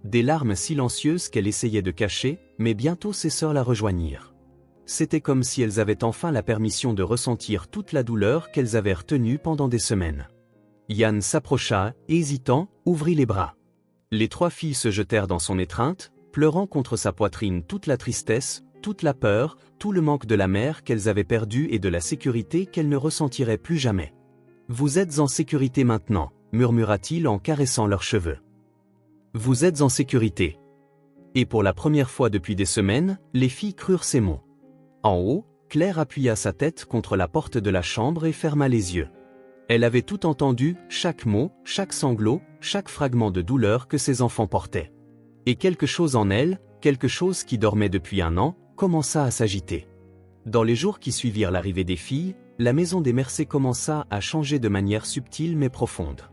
Des larmes silencieuses qu'elle essayait de cacher, mais bientôt ses sœurs la rejoignirent. C'était comme si elles avaient enfin la permission de ressentir toute la douleur qu'elles avaient retenue pendant des semaines. Yann s'approcha, hésitant, ouvrit les bras. Les 3 filles se jetèrent dans son étreinte, pleurant contre sa poitrine toute la tristesse, toute la peur, tout le manque de la mère qu'elles avaient perdue et de la sécurité qu'elles ne ressentiraient plus jamais. « Vous êtes en sécurité maintenant », murmura-t-il en caressant leurs cheveux. « Vous êtes en sécurité. » Et pour la première fois depuis des semaines, les filles crurent ces mots. En haut, Claire appuya sa tête contre la porte de la chambre et ferma les yeux. Elle avait tout entendu, chaque mot, chaque sanglot, chaque fragment de douleur que ses enfants portaient. Et quelque chose en elle, quelque chose qui dormait depuis 1 an, commença à s'agiter. Dans les jours qui suivirent l'arrivée des filles, la maison des Mercé commença à changer de manière subtile mais profonde.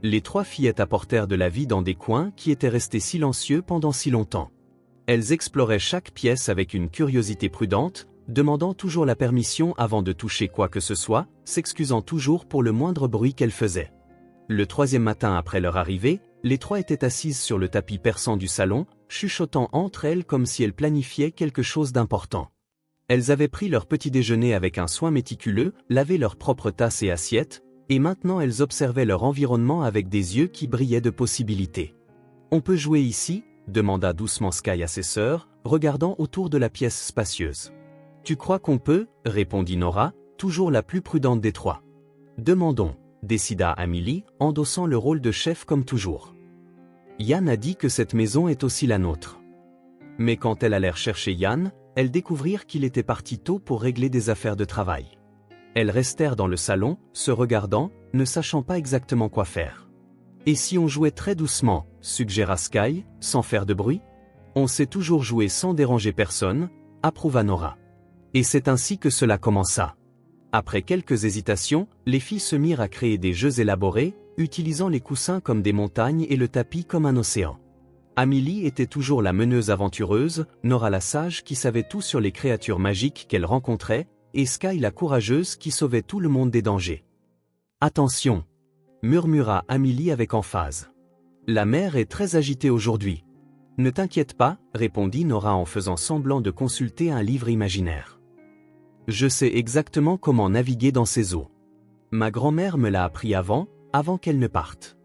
Les 3 fillettes apportèrent de la vie dans des coins qui étaient restés silencieux pendant si longtemps. Elles exploraient chaque pièce avec une curiosité prudente, demandant toujours la permission avant de toucher quoi que ce soit, s'excusant toujours pour le moindre bruit qu'elles faisaient. Le 3e matin après leur arrivée, les 3 étaient assises sur le tapis perçant du salon, chuchotant entre elles comme si elles planifiaient quelque chose d'important. Elles avaient pris leur petit déjeuner avec un soin méticuleux, lavé leurs propres tasses et assiettes, et maintenant elles observaient leur environnement avec des yeux qui brillaient de possibilités. « On peut jouer ici ?» demanda doucement Sky à ses sœurs, regardant autour de la pièce spacieuse. « Tu crois qu'on peut ?» répondit Nora, toujours la plus prudente des 3. « Demandons », décida Amélie, endossant le rôle de chef comme toujours. Yann a dit que cette maison est aussi la nôtre. Mais quand elles allèrent chercher Yann, elles découvrirent qu'il était parti tôt pour régler des affaires de travail. Elles restèrent dans le salon, se regardant, ne sachant pas exactement quoi faire. « Et si on jouait très doucement ?» suggéra Sky, sans faire de bruit. « On sait toujours jouer sans déranger personne », approuva Nora. Et c'est ainsi que cela commença. Après quelques hésitations, les filles se mirent à créer des jeux élaborés, utilisant les coussins comme des montagnes et le tapis comme un océan. Amélie était toujours la meneuse aventureuse, Nora la sage qui savait tout sur les créatures magiques qu'elle rencontrait, et Sky la courageuse qui sauvait tout le monde des dangers. « Attention !» murmura Amélie avec emphase. « La mer est très agitée aujourd'hui. »« Ne t'inquiète pas » répondit Nora en faisant semblant de consulter un livre imaginaire. « Je sais exactement comment naviguer dans ces eaux. Ma grand-mère me l'a appris avant qu'elle ne parte. »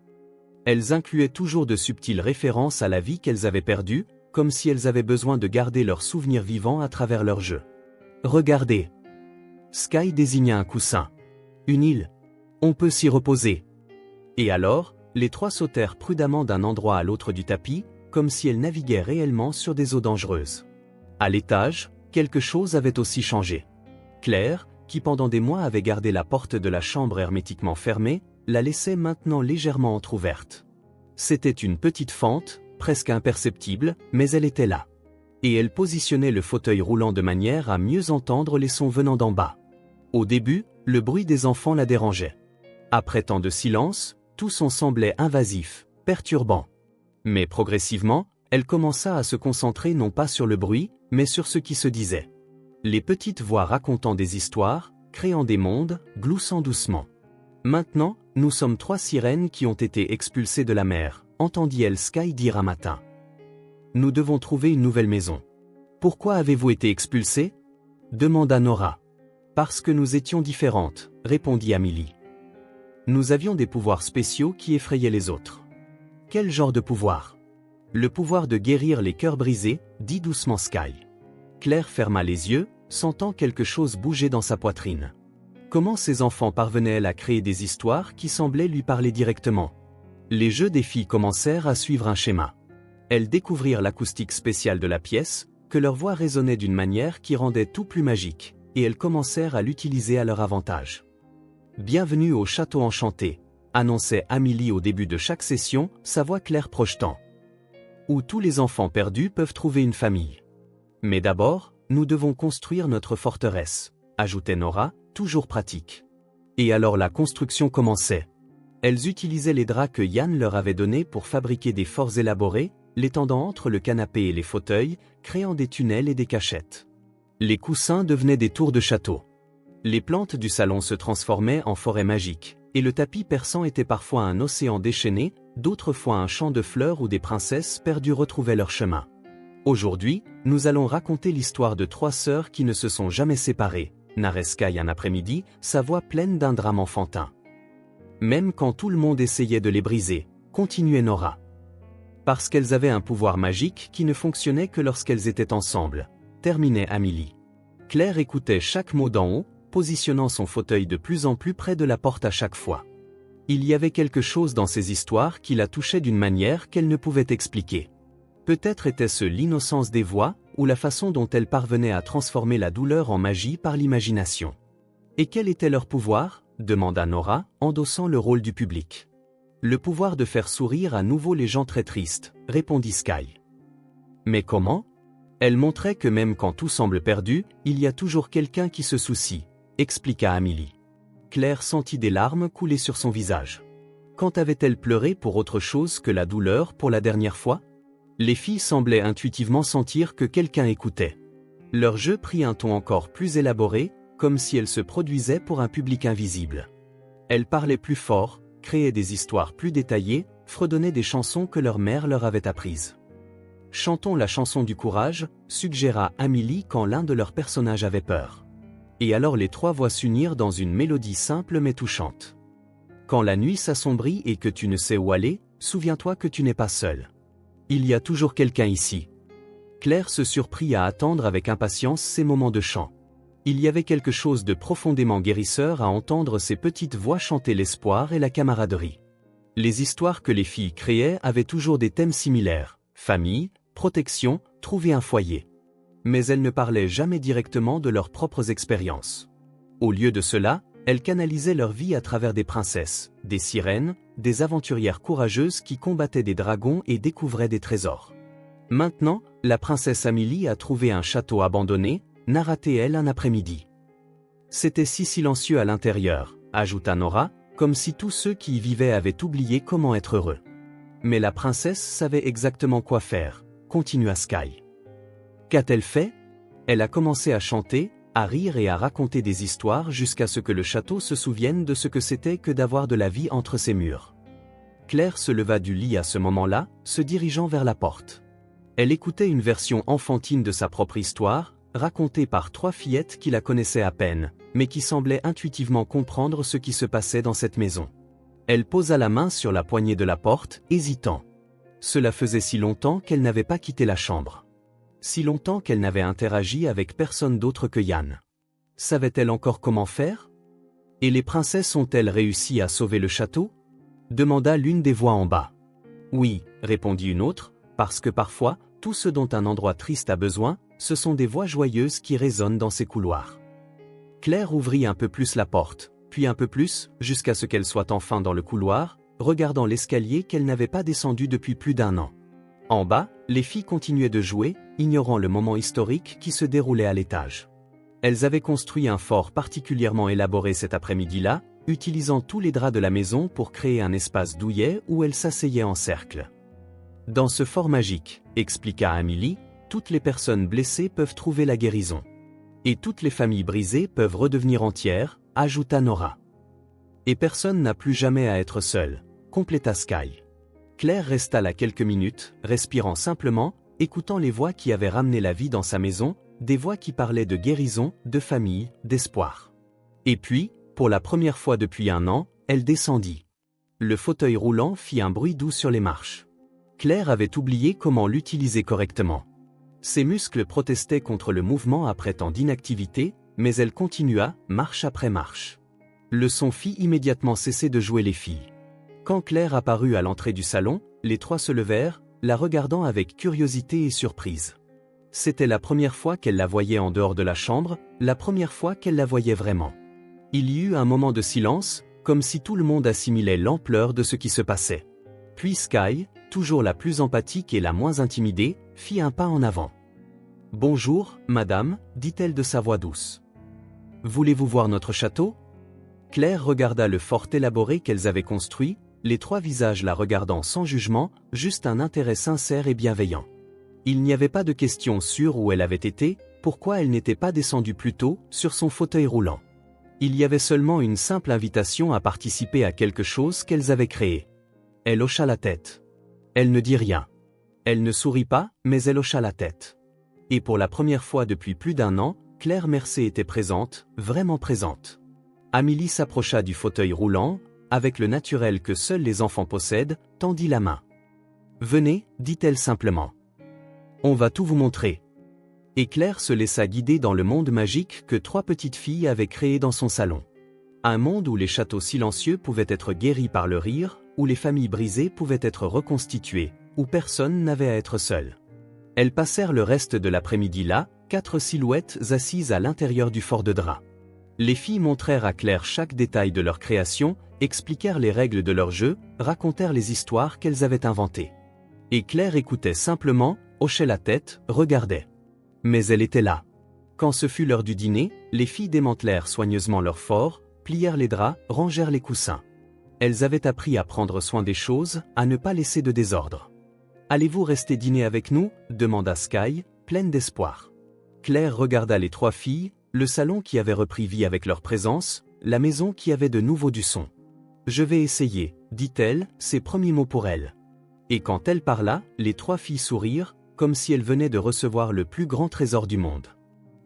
Elles incluaient toujours de subtiles références à la vie qu'elles avaient perdue, comme si elles avaient besoin de garder leurs souvenirs vivants à travers leur jeu. « Regardez !» Sky désigna un coussin. « Une île. On peut s'y reposer. » Et alors, les 3 sautèrent prudemment d'un endroit à l'autre du tapis, comme si elles naviguaient réellement sur des eaux dangereuses. À l'étage, quelque chose avait aussi changé. Claire, qui pendant des mois avait gardé la porte de la chambre hermétiquement fermée, la laissait maintenant légèrement entr'ouverte. C'était une petite fente, presque imperceptible, mais elle était là. Et elle positionnait le fauteuil roulant de manière à mieux entendre les sons venant d'en bas. Au début, le bruit des enfants la dérangeait. Après tant de silence, tout son semblait invasif, perturbant. Mais progressivement, elle commença à se concentrer non pas sur le bruit, mais sur ce qui se disait. Les petites voix racontant des histoires, créant des mondes, gloussant doucement. Maintenant, nous sommes 3 sirènes qui ont été expulsées de la mer, entendit-elle Sky dire un matin. Nous devons trouver une nouvelle maison. Pourquoi avez-vous été expulsées ? Demanda Nora. Parce que nous étions différentes, répondit Amélie. Nous avions des pouvoirs spéciaux qui effrayaient les autres. Quel genre de pouvoir ? Le pouvoir de guérir les cœurs brisés, dit doucement Sky. Claire ferma les yeux, sentant quelque chose bouger dans sa poitrine. Comment ces enfants parvenaient-elles à créer des histoires qui semblaient lui parler directement ? Les jeux des filles commencèrent à suivre un schéma. Elles découvrirent l'acoustique spéciale de la pièce, que leur voix résonnait d'une manière qui rendait tout plus magique, et elles commencèrent à l'utiliser à leur avantage. « Bienvenue au château enchanté », annonçait Amélie au début de chaque session, sa voix claire projetant. « Où tous les enfants perdus peuvent trouver une famille. Mais d'abord, nous devons construire notre forteresse », ajoutait Nora, toujours pratique. Et alors la construction commençait. Elles utilisaient les draps que Yann leur avait donnés pour fabriquer des forts élaborés, les tendant entre le canapé et les fauteuils, créant des tunnels et des cachettes. Les coussins devenaient des tours de château. Les plantes du salon se transformaient en forêt magique, et le tapis persan était parfois un océan déchaîné, d'autres fois un champ de fleurs où des princesses perdues retrouvaient leur chemin. Aujourd'hui, nous allons raconter l'histoire de 3 sœurs qui ne se sont jamais séparées, narrait Sky un après-midi, sa voix pleine d'un drame enfantin. Même quand tout le monde essayait de les briser, continuait Nora. Parce qu'elles avaient un pouvoir magique qui ne fonctionnait que lorsqu'elles étaient ensemble, terminait Amélie. Claire écoutait chaque mot d'en haut, positionnant son fauteuil de plus en plus près de la porte à chaque fois. Il y avait quelque chose dans ces histoires qui la touchait d'une manière qu'elle ne pouvait expliquer. Peut-être était-ce l'innocence des voix, ou la façon dont elles parvenaient à transformer la douleur en magie par l'imagination. Et quel était leur pouvoir ? Demanda Nora, endossant le rôle du public. Le pouvoir de faire sourire à nouveau les gens très tristes, répondit Sky. Mais comment ? Elle montrait que même quand tout semble perdu, il y a toujours quelqu'un qui se soucie, expliqua Amélie. Claire sentit des larmes couler sur son visage. Quand avait-elle pleuré pour autre chose que la douleur pour la dernière fois ? Les filles semblaient intuitivement sentir que quelqu'un écoutait. Leur jeu prit un ton encore plus élaboré, comme si elles se produisaient pour un public invisible. Elles parlaient plus fort, créaient des histoires plus détaillées, fredonnaient des chansons que leur mère leur avait apprises. « Chantons la chanson du courage », suggéra Amélie quand l'un de leurs personnages avait peur. Et alors les 3 voix s'unirent dans une mélodie simple mais touchante. « Quand la nuit s'assombrit et que tu ne sais où aller, souviens-toi que tu n'es pas seul. Il y a toujours quelqu'un ici. » Claire se surprit à attendre avec impatience ces moments de chant. Il y avait quelque chose de profondément guérisseur à entendre ces petites voix chanter l'espoir et la camaraderie. Les histoires que les filles créaient avaient toujours des thèmes similaires, famille, protection, trouver un foyer. Mais elles ne parlaient jamais directement de leurs propres expériences. Au lieu de cela, elles canalisaient leur vie à travers des princesses, des sirènes, des aventurières courageuses qui combattaient des dragons et découvraient des trésors. Maintenant, la princesse Amélie a trouvé un château abandonné, narra-t-elle un après-midi. C'était si silencieux à l'intérieur, ajouta Nora, comme si tous ceux qui y vivaient avaient oublié comment être heureux. Mais la princesse savait exactement quoi faire, continua Sky. Qu'a-t-elle fait ? Elle a commencé à chanter, à rire et à raconter des histoires jusqu'à ce que le château se souvienne de ce que c'était que d'avoir de la vie entre ses murs. Claire se leva du lit à ce moment-là, se dirigeant vers la porte. Elle écoutait une version enfantine de sa propre histoire, racontée par 3 fillettes qui la connaissaient à peine, mais qui semblaient intuitivement comprendre ce qui se passait dans cette maison. Elle posa la main sur la poignée de la porte, hésitant. Cela faisait si longtemps qu'elle n'avait pas quitté la chambre. Si longtemps qu'elle n'avait interagi avec personne d'autre que Yann. Savait-elle encore comment faire ? Et les princesses ont-elles réussi à sauver le château ? Demanda l'une des voix en bas. Oui, répondit une autre, parce que parfois, tout ce dont un endroit triste a besoin, ce sont des voix joyeuses qui résonnent dans ces couloirs. Claire ouvrit un peu plus la porte, puis un peu plus, jusqu'à ce qu'elle soit enfin dans le couloir, regardant l'escalier qu'elle n'avait pas descendu depuis plus d'1 an. En bas, les filles continuaient de jouer, ignorant le moment historique qui se déroulait à l'étage. Elles avaient construit un fort particulièrement élaboré cet après-midi-là, utilisant tous les draps de la maison pour créer un espace douillet où elles s'asseyaient en cercle. Dans ce fort magique, expliqua Amélie, toutes les personnes blessées peuvent trouver la guérison. Et toutes les familles brisées peuvent redevenir entières, ajouta Nora. Et personne n'a plus jamais à être seul, compléta Sky. Claire resta là quelques minutes, respirant simplement, écoutant les voix qui avaient ramené la vie dans sa maison, des voix qui parlaient de guérison, de famille, d'espoir. Et puis, pour la première fois depuis 1 an, elle descendit. Le fauteuil roulant fit un bruit doux sur les marches. Claire avait oublié comment l'utiliser correctement. Ses muscles protestaient contre le mouvement après tant d'inactivité, mais elle continua, marche après marche. Le son fit immédiatement cesser de jouer les filles. Quand Claire apparut à l'entrée du salon, les 3 se levèrent, la regardant avec curiosité et surprise. C'était la première fois qu'elle la voyait en dehors de la chambre, la première fois qu'elle la voyait vraiment. Il y eut un moment de silence, comme si tout le monde assimilait l'ampleur de ce qui se passait. Puis Sky, toujours la plus empathique et la moins intimidée, fit un pas en avant. « Bonjour, madame, dit-elle de sa voix douce. Voulez-vous voir notre château ?» Claire regarda le fort élaboré qu'elles avaient construit, les 3 visages la regardant sans jugement, juste un intérêt sincère et bienveillant. Il n'y avait pas de question sur où elle avait été, pourquoi elle n'était pas descendue plus tôt, sur son fauteuil roulant. Il y avait seulement une simple invitation à participer à quelque chose qu'elles avaient créé. Elle hocha la tête. Elle ne dit rien. Elle ne sourit pas, mais elle hocha la tête. Et pour la première fois depuis plus d'1 an, Claire Mercé était présente, vraiment présente. Amélie s'approcha du fauteuil roulant, avec le naturel que seuls les enfants possèdent, tendit la main. « Venez, dit-elle simplement. On va tout vous montrer. » Et Claire se laissa guider dans le monde magique que 3 petites filles avaient créé dans son salon. Un monde où les châteaux silencieux pouvaient être guéris par le rire, où les familles brisées pouvaient être reconstituées, où personne n'avait à être seul. Elles passèrent le reste de l'après-midi là, 4 silhouettes assises à l'intérieur du fort de drap. Les filles montrèrent à Claire chaque détail de leur création, expliquèrent les règles de leur jeu, racontèrent les histoires qu'elles avaient inventées. Et Claire écoutait simplement, hochait la tête, regardait. Mais elle était là. Quand ce fut l'heure du dîner, les filles démantelèrent soigneusement leur fort, plièrent les draps, rangèrent les coussins. Elles avaient appris à prendre soin des choses, à ne pas laisser de désordre. « Allez-vous rester dîner avec nous » demanda Sky, pleine d'espoir. Claire regarda les 3 filles, le salon qui avait repris vie avec leur présence, la maison qui avait de nouveau du son. « Je vais essayer, dit-elle, ses premiers mots pour elle. » Et quand elle parla, les 3 filles sourirent, comme si elles venaient de recevoir le plus grand trésor du monde.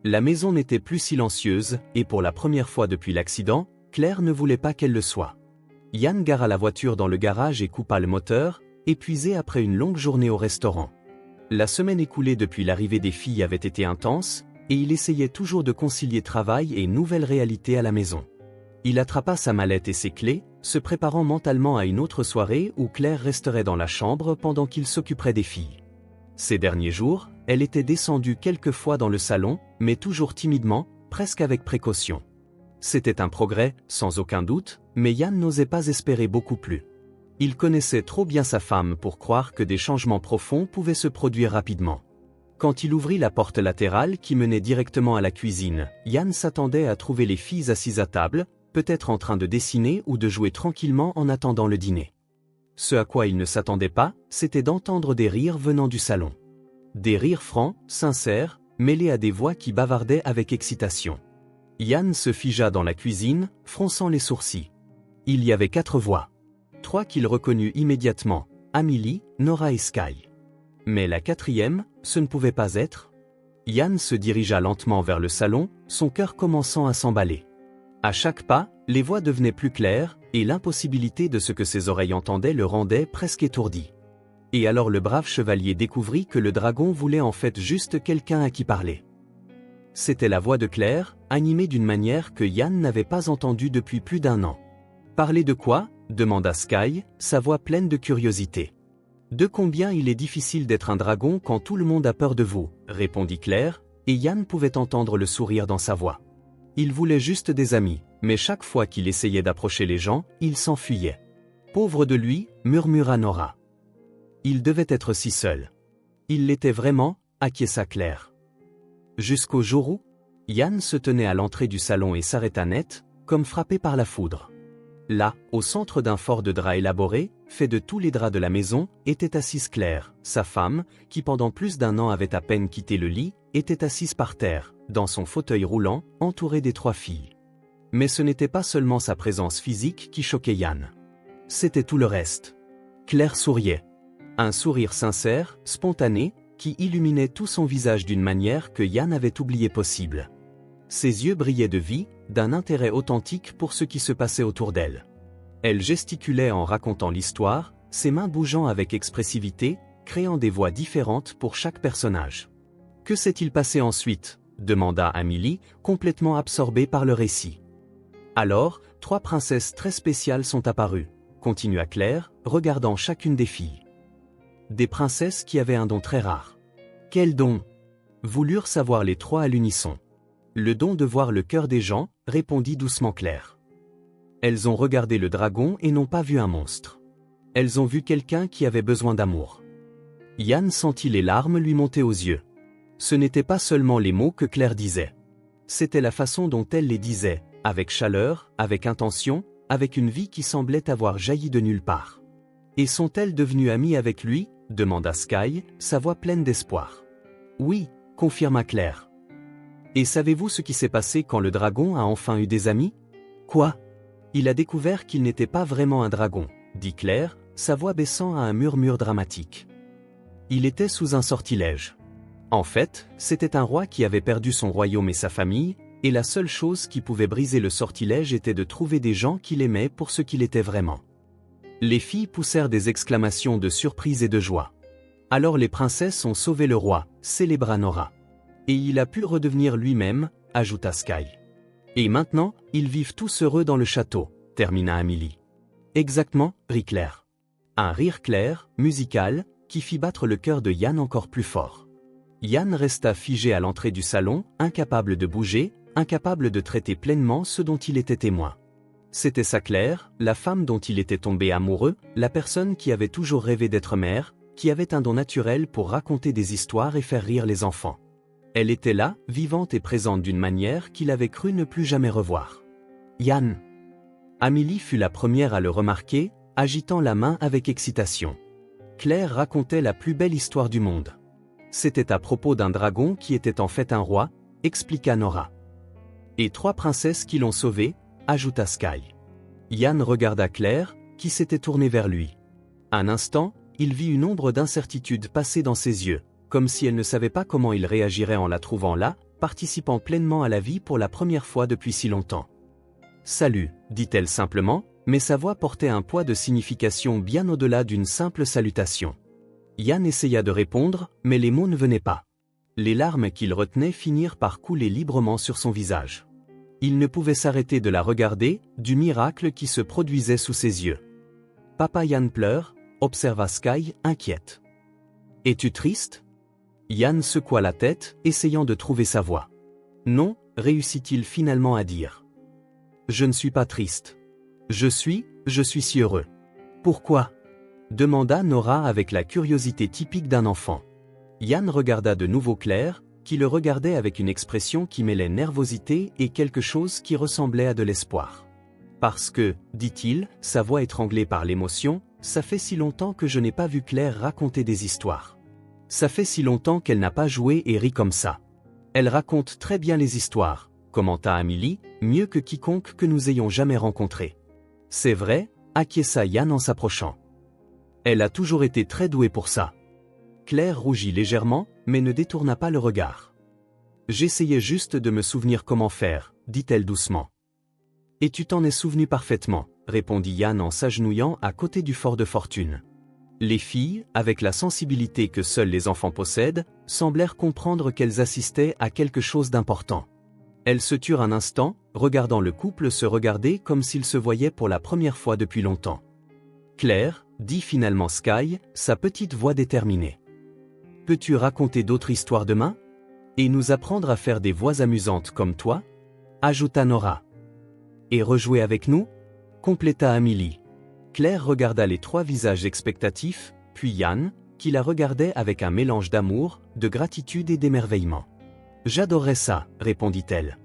La maison n'était plus silencieuse, et pour la première fois depuis l'accident, Claire ne voulait pas qu'elle le soit. Yann gara la voiture dans le garage et coupa le moteur, épuisé après une longue journée au restaurant. La semaine écoulée depuis l'arrivée des filles avait été intense, et il essayait toujours de concilier travail et nouvelle réalité à la maison. Il attrapa sa mallette et ses clés, se préparant mentalement à une autre soirée où Claire resterait dans la chambre pendant qu'il s'occuperait des filles. Ces derniers jours, elle était descendue quelques fois dans le salon, mais toujours timidement, presque avec précaution. C'était un progrès, sans aucun doute, mais Yann n'osait pas espérer beaucoup plus. Il connaissait trop bien sa femme pour croire que des changements profonds pouvaient se produire rapidement. Quand il ouvrit la porte latérale qui menait directement à la cuisine, Yann s'attendait à trouver les filles assises à table, peut-être en train de dessiner ou de jouer tranquillement en attendant le dîner. Ce à quoi il ne s'attendait pas, c'était d'entendre des rires venant du salon. Des rires francs, sincères, mêlés à des voix qui bavardaient avec excitation. Yann se figea dans la cuisine, fronçant les sourcils. Il y avait 4 voix. 3 qu'il reconnut immédiatement, Amélie, Nora et Sky. Mais la 4e, ce ne pouvait pas être. Yann se dirigea lentement vers le salon, son cœur commençant à s'emballer. À chaque pas, les voix devenaient plus claires, et l'impossibilité de ce que ses oreilles entendaient le rendait presque étourdi. Et alors le brave chevalier découvrit que le dragon voulait en fait juste quelqu'un à qui parler. C'était la voix de Claire, animée d'une manière que Yann n'avait pas entendue depuis plus d'1 an. « Parler de quoi » demanda Sky, sa voix pleine de curiosité. « De combien il est difficile d'être un dragon quand tout le monde a peur de vous » répondit Claire, et Yann pouvait entendre le sourire dans sa voix. Il voulait juste des amis, mais chaque fois qu'il essayait d'approcher les gens, il s'enfuyait. « Pauvre de lui » murmura Nora. Il devait être si seul. Il l'était vraiment, acquiesça Claire. Jusqu'au jour où Yann se tenait à l'entrée du salon et s'arrêta net, comme frappé par la foudre. Là, au centre d'un fort de draps élaboré, fait de tous les draps de la maison, était assise Claire, sa femme, qui pendant plus d'1 an avait à peine quitté le lit, était assise par terre, dans son fauteuil roulant, entourée des 3 filles. Mais ce n'était pas seulement sa présence physique qui choquait Yann. C'était tout le reste. Claire souriait. Un sourire sincère, spontané, qui illuminait tout son visage d'une manière que Yann avait oublié possible. Ses yeux brillaient de vie, d'un intérêt authentique pour ce qui se passait autour d'elle. Elle gesticulait en racontant l'histoire, ses mains bougeant avec expressivité, créant des voix différentes pour chaque personnage. « Que s'est-il passé ensuite » demanda Amélie, complètement absorbée par le récit. Alors, 3 princesses très spéciales sont apparues, continua Claire, regardant chacune des filles. Des princesses qui avaient un don très rare. Quel don ? Voulurent savoir les 3 à l'unisson. Le don de voir le cœur des gens, répondit doucement Claire. Elles ont regardé le dragon et n'ont pas vu un monstre. Elles ont vu quelqu'un qui avait besoin d'amour. Yann sentit les larmes lui monter aux yeux. Ce n'étaient pas seulement les mots que Claire disait. C'était la façon dont elle les disait, avec chaleur, avec intention, avec une vie qui semblait avoir jailli de nulle part. Et sont-elles devenues amies avec lui ? Demanda Sky, sa voix pleine d'espoir. Oui, confirma Claire. Et savez-vous ce qui s'est passé quand le dragon a enfin eu des amis? Quoi? Il a découvert qu'il n'était pas vraiment un dragon, dit Claire, sa voix baissant à un murmure dramatique. Il était sous un sortilège. En fait, c'était un roi qui avait perdu son royaume et sa famille, et la seule chose qui pouvait briser le sortilège était de trouver des gens qui l'aimaient pour ce qu'il était vraiment. Les filles poussèrent des exclamations de surprise et de joie. Alors les princesses ont sauvé le roi, célébra Nora. Et il a pu redevenir lui-même, ajouta Sky. Et maintenant, ils vivent tous heureux dans le château, termina Amélie. Exactement, rit Claire. Un rire clair, musical, qui fit battre le cœur de Yann encore plus fort. Yann resta figé à l'entrée du salon, incapable de bouger, incapable de traiter pleinement ce dont il était témoin. C'était sa Claire, la femme dont il était tombé amoureux, la personne qui avait toujours rêvé d'être mère, qui avait un don naturel pour raconter des histoires et faire rire les enfants. Elle était là, vivante et présente d'une manière qu'il avait cru ne plus jamais revoir. Yann. Amélie fut la première à le remarquer, agitant la main avec excitation. Claire racontait la plus belle histoire du monde. C'était à propos d'un dragon qui était en fait un roi, expliqua Nora. Et 3 princesses qui l'ont sauvé, ajouta Sky. Yann regarda Claire, qui s'était tournée vers lui. Un instant, il vit une ombre d'incertitude passer dans ses yeux, comme si elle ne savait pas comment il réagirait en la trouvant là, participant pleinement à la vie pour la première fois depuis si longtemps. « Salut », dit-elle simplement, mais sa voix portait un poids de signification bien au-delà d'une simple salutation. Yann essaya de répondre, mais les mots ne venaient pas. Les larmes qu'il retenait finirent par couler librement sur son visage. Il ne pouvait s'arrêter de la regarder, du miracle qui se produisait sous ses yeux. « Papa Yann pleure », observa Sky, inquiète. « Es-tu triste ?» Yann secoua la tête, essayant de trouver sa voix. « Non », réussit-il finalement à dire. « Je ne suis pas triste. Je suis si heureux. »« Pourquoi ?» demanda Nora avec la curiosité typique d'un enfant. Yann regarda de nouveau Claire, qui le regardait avec une expression qui mêlait nervosité et quelque chose qui ressemblait à de l'espoir. « Parce que, dit-il, sa voix étranglée par l'émotion, ça fait si longtemps que je n'ai pas vu Claire raconter des histoires. Ça fait si longtemps qu'elle n'a pas joué et ri comme ça. Elle raconte très bien les histoires, commenta Amélie, mieux que quiconque que nous ayons jamais rencontré. C'est vrai, acquiesça Yann en s'approchant. Elle a toujours été très douée pour ça. Claire rougit légèrement, mais ne détourna pas le regard. J'essayais juste de me souvenir comment faire, dit-elle doucement. Et tu t'en es souvenu parfaitement, répondit Yann en s'agenouillant à côté du fort de fortune. Les filles, avec la sensibilité que seuls les enfants possèdent, semblèrent comprendre qu'elles assistaient à quelque chose d'important. Elles se turent un instant, regardant le couple se regarder comme s'ils se voyaient pour la première fois depuis longtemps. Claire, dit finalement Sky, sa petite voix déterminée. Peux-tu raconter d'autres histoires demain? Et nous apprendre à faire des voix amusantes comme toi? Ajouta Nora. Et rejouer avec nous? Compléta Amélie. Claire regarda les 3 visages expectatifs, puis Yann, qui la regardait avec un mélange d'amour, de gratitude et d'émerveillement. J'adorerais ça, répondit-elle.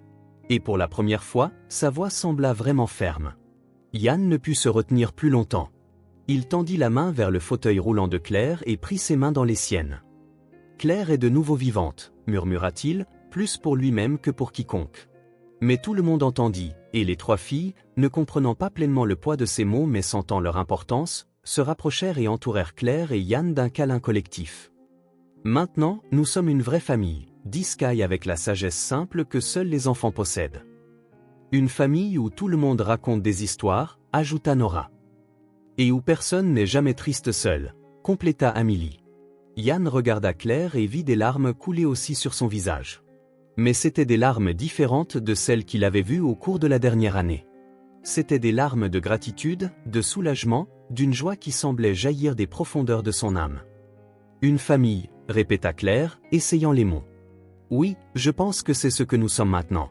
Et pour la première fois, sa voix sembla vraiment ferme. Yann ne put se retenir plus longtemps. Il tendit la main vers le fauteuil roulant de Claire et prit ses mains dans les siennes. Claire est de nouveau vivante, murmura-t-il, plus pour lui-même que pour quiconque. Mais tout le monde entendit, et les 3 filles, ne comprenant pas pleinement le poids de ces mots mais sentant leur importance, se rapprochèrent et entourèrent Claire et Yann d'un câlin collectif. Maintenant, nous sommes une vraie famille, dit Sky avec la sagesse simple que seuls les enfants possèdent. Une famille où tout le monde raconte des histoires, ajouta Nora. Et où personne n'est jamais triste seul, compléta Amélie. Yann regarda Claire et vit des larmes couler aussi sur son visage. Mais c'étaient des larmes différentes de celles qu'il avait vues au cours de la dernière année. C'étaient des larmes de gratitude, de soulagement, d'une joie qui semblait jaillir des profondeurs de son âme. Une famille, répéta Claire, essayant les mots. Oui, je pense que c'est ce que nous sommes maintenant.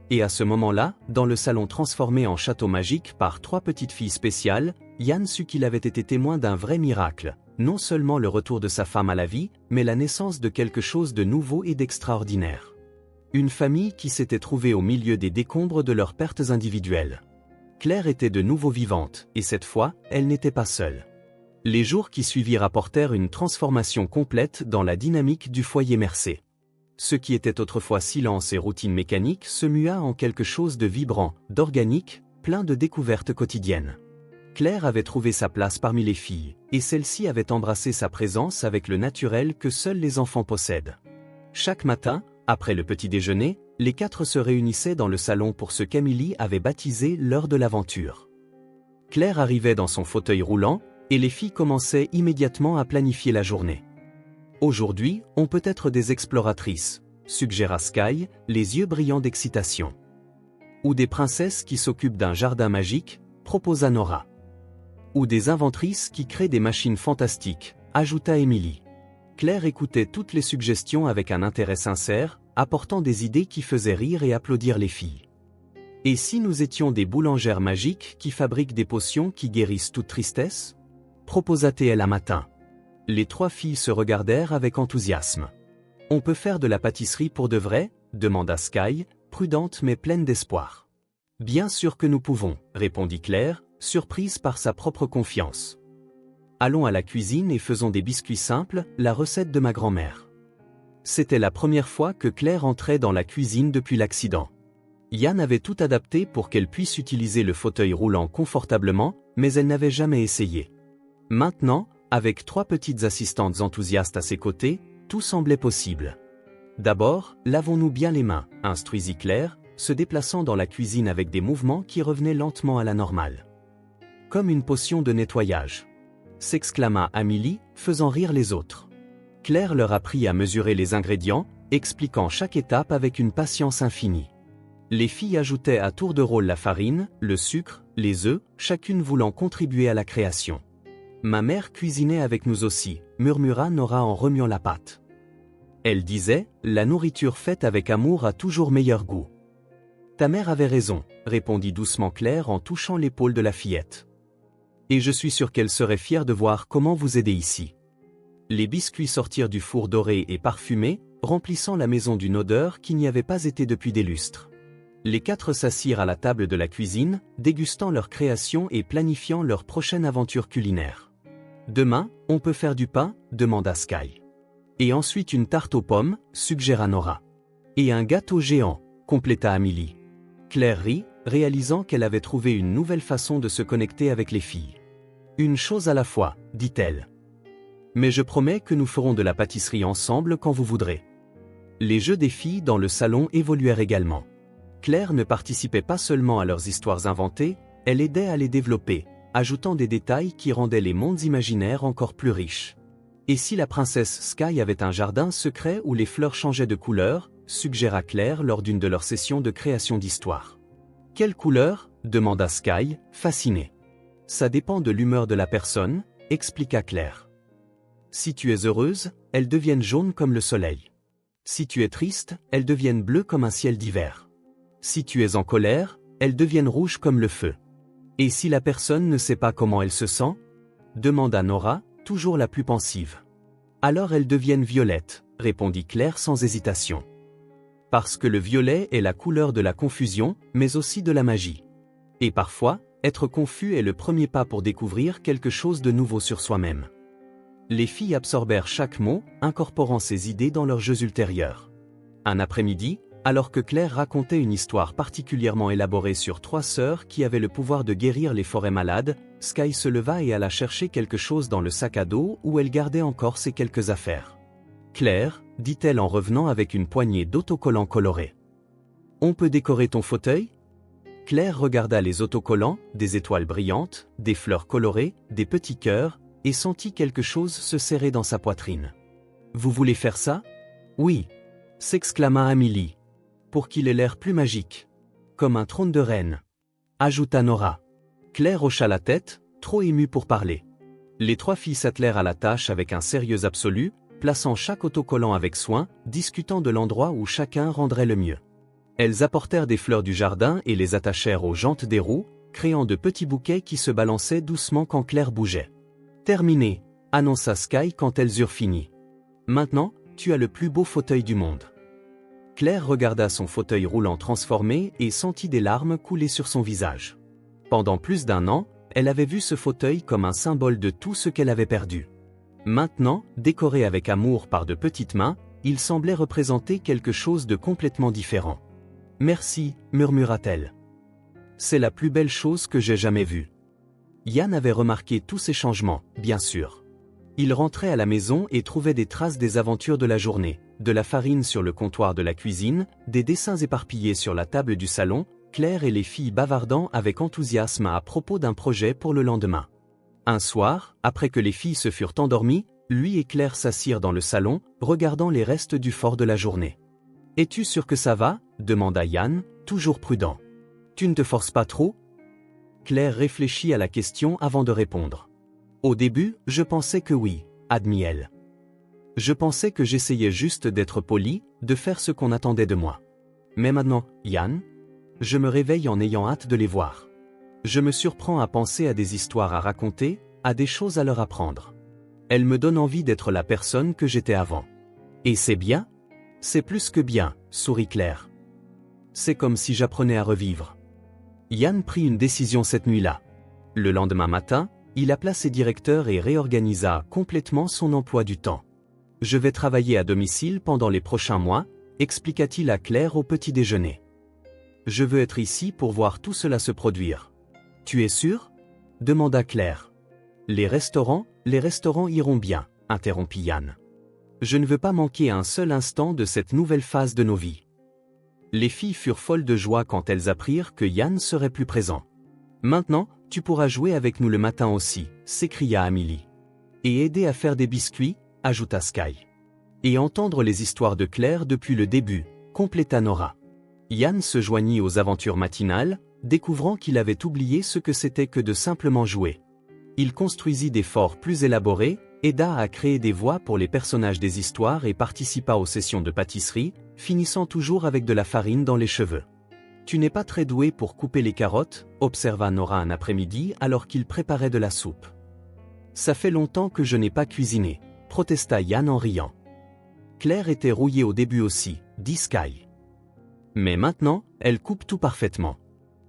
Et à ce moment-là, dans le salon transformé en château magique par 3 petites filles spéciales, Yann sut qu'il avait été témoin d'un vrai miracle, non seulement le retour de sa femme à la vie, mais la naissance de quelque chose de nouveau et d'extraordinaire. Une famille qui s'était trouvée au milieu des décombres de leurs pertes individuelles. Claire était de nouveau vivante, et cette fois, elle n'était pas seule. Les jours qui suivirent apportèrent une transformation complète dans la dynamique du foyer Mercé. ce qui était autrefois silence et routine mécanique se mua en quelque chose de vibrant, d'organique, plein de découvertes quotidiennes. Claire avait trouvé sa place parmi les filles, et celle-ci avait embrassé sa présence avec le naturel que seuls les enfants possèdent. Chaque matin, après le petit déjeuner, les 4 se réunissaient dans le salon pour ce qu'Amélie avait baptisé l'heure de l'aventure. Claire arrivait dans son fauteuil roulant, et les filles commençaient immédiatement à planifier la journée. Aujourd'hui, on peut être des exploratrices, suggéra Sky, les yeux brillants d'excitation. Ou des princesses qui s'occupent d'un jardin magique, proposa Nora. Ou des inventrices qui créent des machines fantastiques, ajouta Émilie. Claire écoutait toutes les suggestions avec un intérêt sincère, apportant des idées qui faisaient rire et applaudir les filles. Et si nous étions des boulangères magiques qui fabriquent des potions qui guérissent toute tristesse ? Proposa-t-elle un matin. Les 3 filles se regardèrent avec enthousiasme. On peut faire de la pâtisserie pour de vrai ? Demanda Sky, prudente mais pleine d'espoir. Bien sûr que nous pouvons, répondit Claire, surprise par sa propre confiance. Allons à la cuisine et faisons des biscuits simples, la recette de ma grand-mère. C'était la première fois que Claire entrait dans la cuisine depuis l'accident. Yann avait tout adapté pour qu'elle puisse utiliser le fauteuil roulant confortablement, mais elle n'avait jamais essayé. Maintenant, avec 3 petites assistantes enthousiastes à ses côtés, tout semblait possible. D'abord, lavons-nous bien les mains, instruisit Claire, se déplaçant dans la cuisine avec des mouvements qui revenaient lentement à la normale. Comme une potion de nettoyage, s'exclama Amélie, faisant rire les autres. Claire leur apprit à mesurer les ingrédients, expliquant chaque étape avec une patience infinie. Les filles ajoutaient à tour de rôle la farine, le sucre, les œufs, chacune voulant contribuer à la création. Ma mère cuisinait avec nous aussi, murmura Nora en remuant la pâte. Elle disait, la nourriture faite avec amour a toujours meilleur goût. Ta mère avait raison, répondit doucement Claire en touchant l'épaule de la fillette. Et je suis sûre qu'elle serait fière de voir comment vous aider ici. Les biscuits sortirent du four doré et parfumé, remplissant la maison d'une odeur qui n'y avait pas été depuis des lustres. Les 4 s'assirent à la table de la cuisine, dégustant leur création et planifiant leur prochaine aventure culinaire. Demain, on peut faire du pain, demanda Sky. Et ensuite une tarte aux pommes, suggéra Nora. Et un gâteau géant, compléta Amélie. Claire rit, réalisant qu'elle avait trouvé une nouvelle façon de se connecter avec les filles. Une chose à la fois, dit-elle. Mais je promets que nous ferons de la pâtisserie ensemble quand vous voudrez. Les jeux des filles dans le salon évoluèrent également. Claire ne participait pas seulement à leurs histoires inventées, elle aidait à les développer, ajoutant des détails qui rendaient les mondes imaginaires encore plus riches. Et si la princesse Sky avait un jardin secret où les fleurs changeaient de couleur, suggéra Claire lors d'une de leurs sessions de création d'histoire. Quelle couleur ? Demanda Sky, fascinée. Ça dépend de l'humeur de la personne, expliqua Claire. Si tu es heureuse, elles deviennent jaunes comme le soleil. Si tu es triste, elles deviennent bleues comme un ciel d'hiver. Si tu es en colère, elles deviennent rouges comme le feu. Et si la personne ne sait pas comment elle se sent ? Demanda Nora, toujours la plus pensive. Alors elles deviennent violettes, répondit Claire sans hésitation. Parce que le violet est la couleur de la confusion, mais aussi de la magie. Et parfois, être confus est le premier pas pour découvrir quelque chose de nouveau sur soi-même. Les filles absorbèrent chaque mot, incorporant ces idées dans leurs jeux ultérieurs. Un après-midi, alors que Claire racontait une histoire particulièrement élaborée sur 3 sœurs qui avaient le pouvoir de guérir les forêts malades, Sky se leva et alla chercher quelque chose dans le sac à dos où elle gardait encore ses quelques affaires. Claire, dit-elle en revenant avec une poignée d'autocollants colorés. On peut décorer ton fauteuil ? Claire regarda les autocollants, des étoiles brillantes, des fleurs colorées, des petits cœurs, et sentit quelque chose se serrer dans sa poitrine. Vous voulez faire ça ? Oui, s'exclama Amélie. Pour qu'il ait l'air plus magique. Comme un trône de reine. Ajouta Nora. Claire hocha la tête, trop émue pour parler. Les 3 filles s'attelèrent à la tâche avec un sérieux absolu, plaçant chaque autocollant avec soin, discutant de l'endroit où chacun rendrait le mieux. Elles apportèrent des fleurs du jardin et les attachèrent aux jantes des roues, créant de petits bouquets qui se balançaient doucement quand Claire bougeait. Terminé, annonça Sky quand elles eurent fini. Maintenant, tu as le plus beau fauteuil du monde. Claire regarda son fauteuil roulant transformé et sentit des larmes couler sur son visage. Pendant plus d'1 an, elle avait vu ce fauteuil comme un symbole de tout ce qu'elle avait perdu. Maintenant, décoré avec amour par de petites mains, il semblait représenter quelque chose de complètement différent. « Merci, murmura-t-elle. C'est la plus belle chose que j'ai jamais vue. » Yann avait remarqué tous ces changements, bien sûr. Il rentrait à la maison et trouvait des traces des aventures de la journée, de la farine sur le comptoir de la cuisine, des dessins éparpillés sur la table du salon, Claire et les filles bavardant avec enthousiasme à propos d'un projet pour le lendemain. Un soir, après que les filles se furent endormies, lui et Claire s'assirent dans le salon, regardant les restes du fort de la journée. « Es-tu sûr que ça va ?» demanda Yann, toujours prudent. « Tu ne te forces pas trop ?» Claire réfléchit à la question avant de répondre. « Au début, je pensais que oui, » admit-elle. « Je pensais que j'essayais juste d'être poli, de faire ce qu'on attendait de moi. Mais maintenant, Yann, je me réveille en ayant hâte de les voir. Je me surprends à penser à des histoires à raconter, à des choses à leur apprendre. Elles me donnent envie d'être la personne que j'étais avant. Et c'est bien ? C'est plus que bien, sourit Claire. C'est comme si j'apprenais à revivre. » Yann prit une décision cette nuit-là. Le lendemain matin, il appela ses directeurs et réorganisa complètement son emploi du temps. « Je vais travailler à domicile pendant les prochains mois, » expliqua-t-il à Claire au petit déjeuner. « Je veux être ici pour voir tout cela se produire. »« Tu es sûr ?» demanda Claire. « Les restaurants iront bien, » interrompit Yann. « Je ne veux pas manquer un seul instant de cette nouvelle phase de nos vies. » Les filles furent folles de joie quand elles apprirent que Yann serait plus présent. « Maintenant, tu pourras jouer avec nous le matin aussi, » s'écria Amélie. « Et aider à faire des biscuits, » ajouta Sky. « Et entendre les histoires de Claire depuis le début, » compléta Nora. Yann se joignit aux aventures matinales, découvrant qu'il avait oublié ce que c'était que de simplement jouer. Il construisit des forts plus élaborés, aida à créer des voix pour les personnages des histoires et participa aux sessions de pâtisserie, finissant toujours avec de la farine dans les cheveux. « Tu n'es pas très doué pour couper les carottes » observa Nora un après-midi alors qu'il préparait de la soupe. « Ça fait longtemps que je n'ai pas cuisiné » protesta Yann en riant. Claire était rouillée au début aussi, dit Sky. Mais maintenant, elle coupe tout parfaitement.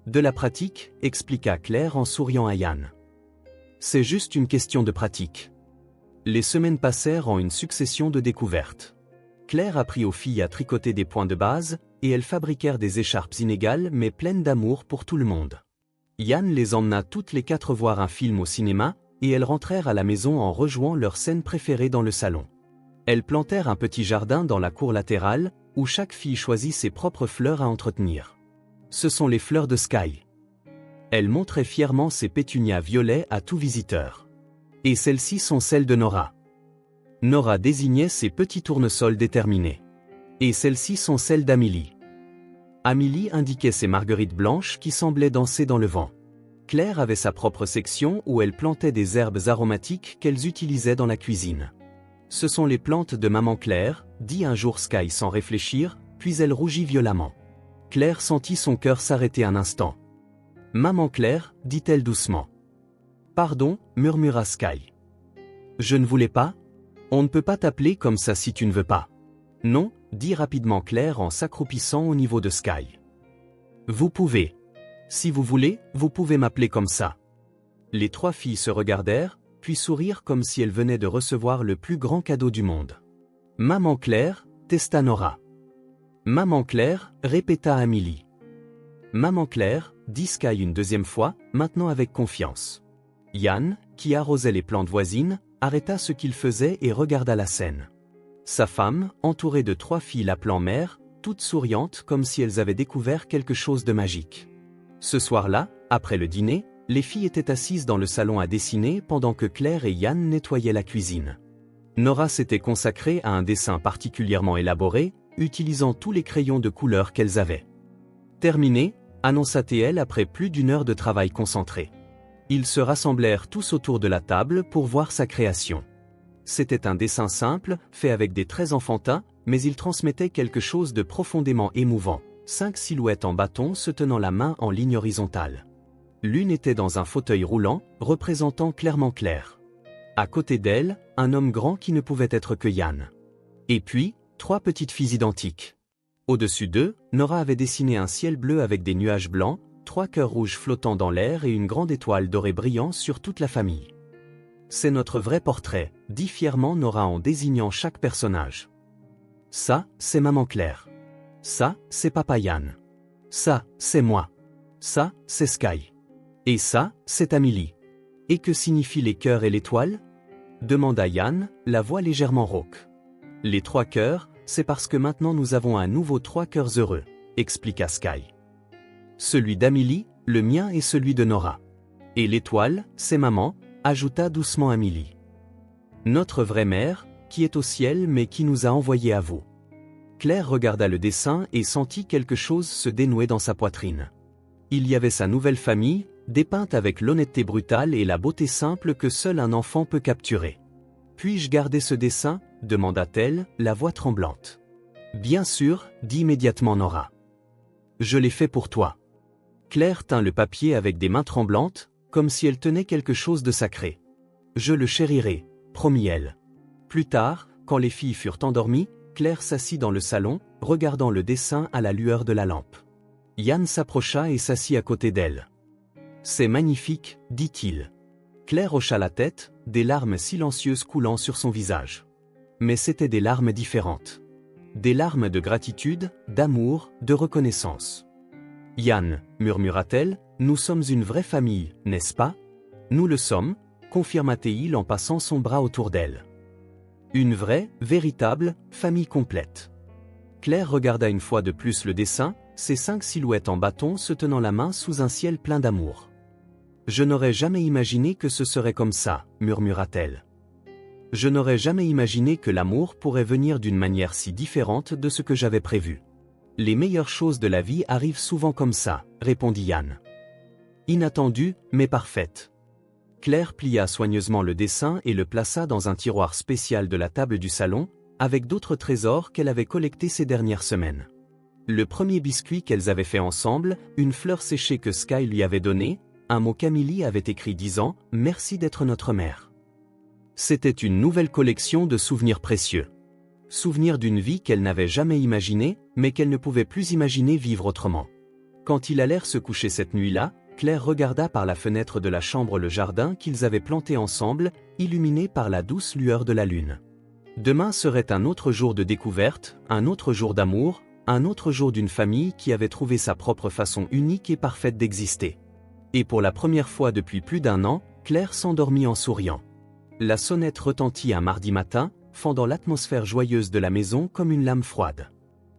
De la pratique, expliqua Claire en souriant à Yann. C'est juste une question de pratique. Les semaines passèrent en une succession de découvertes. Claire apprit aux filles à tricoter des points de base, et elles fabriquèrent des écharpes inégales mais pleines d'amour pour tout le monde. Yann les emmena toutes les 4 voir un film au cinéma, et elles rentrèrent à la maison en rejouant leur scène préférée dans le salon. Elles plantèrent un petit jardin dans la cour latérale, où chaque fille choisit ses propres fleurs à entretenir. Ce sont les fleurs de Sky. Elle montrait fièrement ses pétunias violets à tout visiteur. Et celles-ci sont celles de Nora. Nora désignait ses petits tournesols déterminés. Et celles-ci sont celles d'Amélie. Amélie indiquait ses marguerites blanches qui semblaient danser dans le vent. Claire avait sa propre section où elle plantait des herbes aromatiques qu'elles utilisaient dans la cuisine. Ce sont les plantes de maman Claire, dit un jour Sky sans réfléchir, puis elle rougit violemment. Claire sentit son cœur s'arrêter un instant. « Maman Claire, dit-elle doucement. »« Pardon, murmura Sky. »« Je ne voulais pas. On ne peut pas t'appeler comme ça si tu ne veux pas. »« Non, dit rapidement Claire en s'accroupissant au niveau de Sky. »« Vous pouvez. Si vous voulez, vous pouvez m'appeler comme ça. » Les 3 filles se regardèrent, puis sourirent comme si elles venaient de recevoir le plus grand cadeau du monde. « Maman Claire, testa Nora. »« Maman Claire, répéta Amélie. »« Maman Claire, dit Sky une deuxième fois, maintenant avec confiance. » Yann, qui arrosait les plantes voisines, arrêta ce qu'il faisait et regarda la scène. Sa femme, entourée de 3 filles l'appelant mère, toutes souriantes comme si elles avaient découvert quelque chose de magique. Ce soir-là, après le dîner, les filles étaient assises dans le salon à dessiner pendant que Claire et Yann nettoyaient la cuisine. Nora s'était consacrée à un dessin particulièrement élaboré, utilisant tous les crayons de couleur qu'elles avaient. Terminé, annonça-t-elle après plus d'1 heure de travail concentré. Ils se rassemblèrent tous autour de la table pour voir sa création. C'était un dessin simple, fait avec des traits enfantins, mais il transmettait quelque chose de profondément émouvant. 5 silhouettes en bâton se tenant la main en ligne horizontale. L'une était dans un fauteuil roulant, représentant clairement Claire. À côté d'elle, un homme grand qui ne pouvait être que Yann. Et puis, 3 petites filles identiques. Au-dessus d'eux, Nora avait dessiné un ciel bleu avec des nuages blancs, 3 cœurs rouges flottant dans l'air et une grande étoile dorée brillant sur toute la famille. « C'est notre vrai portrait », dit fièrement Nora en désignant chaque personnage. Ça, c'est maman Claire. Ça, c'est papa Yann. Ça, c'est moi. Ça, c'est Sky. Et ça, c'est Amélie. Et que signifient les cœurs et l'étoile? Demanda Yann, la voix légèrement rauque. Les 3 cœurs, c'est parce que maintenant nous avons un nouveau 3 cœurs heureux, expliqua Sky. Celui d'Amélie, le mien et celui de Nora. Et l'étoile, c'est maman, ajouta doucement Amélie. Notre vraie mère, qui est au ciel mais qui nous a envoyés à vous. Claire regarda le dessin et sentit quelque chose se dénouer dans sa poitrine. Il y avait sa nouvelle famille, dépeinte avec l'honnêteté brutale et la beauté simple que seul un enfant peut capturer. « Puis-je garder ce dessin ?» demanda-t-elle, la voix tremblante. « Bien sûr, dit immédiatement Nora. Je l'ai fait pour toi. » Claire tint le papier avec des mains tremblantes, comme si elle tenait quelque chose de sacré. « Je le chérirai, promit-elle. » Plus tard, quand les filles furent endormies, Claire s'assit dans le salon, regardant le dessin à la lueur de la lampe. Yann s'approcha et s'assit à côté d'elle. « C'est magnifique, dit-il. » Claire hocha la tête, des larmes silencieuses coulant sur son visage. Mais c'étaient des larmes différentes. Des larmes de gratitude, d'amour, de reconnaissance. « Yann, murmura-t-elle, nous sommes une vraie famille, n'est-ce pas? » « Nous le sommes, confirma-t-il en passant son bras autour d'elle. Une vraie, véritable, famille complète. Claire regarda une fois de plus le dessin, ces 5 silhouettes en bâton se tenant la main sous un ciel plein d'amour. « Je n'aurais jamais imaginé que ce serait comme ça, murmura-t-elle. Je n'aurais jamais imaginé que l'amour pourrait venir d'une manière si différente de ce que j'avais prévu. Les meilleures choses de la vie arrivent souvent comme ça, répondit Yann. Inattendue, mais parfaite. Claire plia soigneusement le dessin et le plaça dans un tiroir spécial de la table du salon, avec d'autres trésors qu'elle avait collectés ces dernières semaines. Le premier biscuit qu'elles avaient fait ensemble, une fleur séchée que Sky lui avait donnée, un mot qu'Amélie avait écrit disant « Merci d'être notre mère ». C'était une nouvelle collection de souvenirs précieux. Souvenirs d'une vie qu'elle n'avait jamais imaginée, mais qu'elle ne pouvait plus imaginer vivre autrement. Quand ils allèrent se coucher cette nuit-là, Claire regarda par la fenêtre de la chambre le jardin qu'ils avaient planté ensemble, illuminé par la douce lueur de la lune. Demain serait un autre jour de découverte, un autre jour d'amour, un autre jour d'une famille qui avait trouvé sa propre façon unique et parfaite d'exister. Et pour la première fois depuis plus d'1 an, Claire s'endormit en souriant. La sonnette retentit un mardi matin, fendant l'atmosphère joyeuse de la maison comme une lame froide.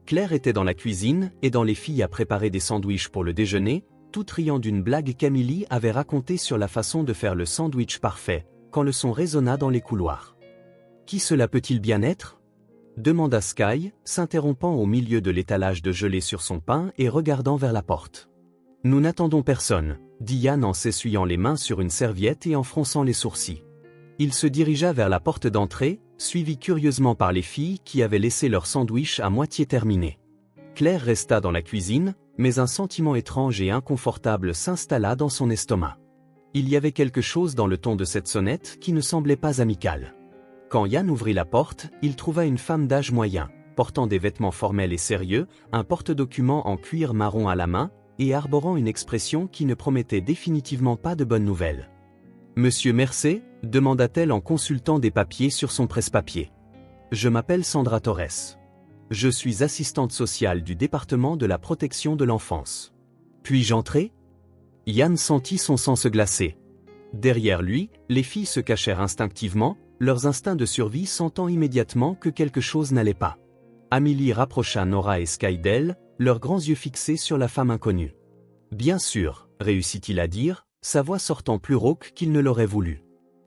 Claire était dans la cuisine, aidant les filles à préparer des sandwichs pour le déjeuner, tout riant d'une blague qu'Amélie avait racontée sur la façon de faire le sandwich parfait, quand le son résonna dans les couloirs. « Qui cela peut-il bien être ?» demanda Sky, s'interrompant au milieu de l'étalage de gelée sur son pain et regardant vers la porte. « Nous n'attendons personne, » dit Yann en s'essuyant les mains sur une serviette et en fronçant les sourcils. Il se dirigea vers la porte d'entrée, suivi curieusement par les filles qui avaient laissé leur sandwich à moitié terminé. Claire resta dans la cuisine, mais un sentiment étrange et inconfortable s'installa dans son estomac. Il y avait quelque chose dans le ton de cette sonnette qui ne semblait pas amical. Quand Yann ouvrit la porte, il trouva une femme d'âge moyen, portant des vêtements formels et sérieux, un porte-documents en cuir marron à la main, et arborant une expression qui ne promettait définitivement pas de bonnes nouvelles. « Monsieur Mercé ?» demanda-t-elle en consultant des papiers sur son presse-papier. « Je m'appelle Sandra Torres. Je suis assistante sociale du département de la protection de l'enfance. Puis-je entrer ?» Yann sentit son sang se glacer. Derrière lui, les filles se cachèrent instinctivement, leurs instincts de survie sentant immédiatement que quelque chose n'allait pas. Amélie rapprocha Nora et Sky d'elle, leurs grands yeux fixés sur la femme inconnue. « Bien sûr, » réussit-il à dire, sa voix sortant plus rauque qu'il ne l'aurait voulu.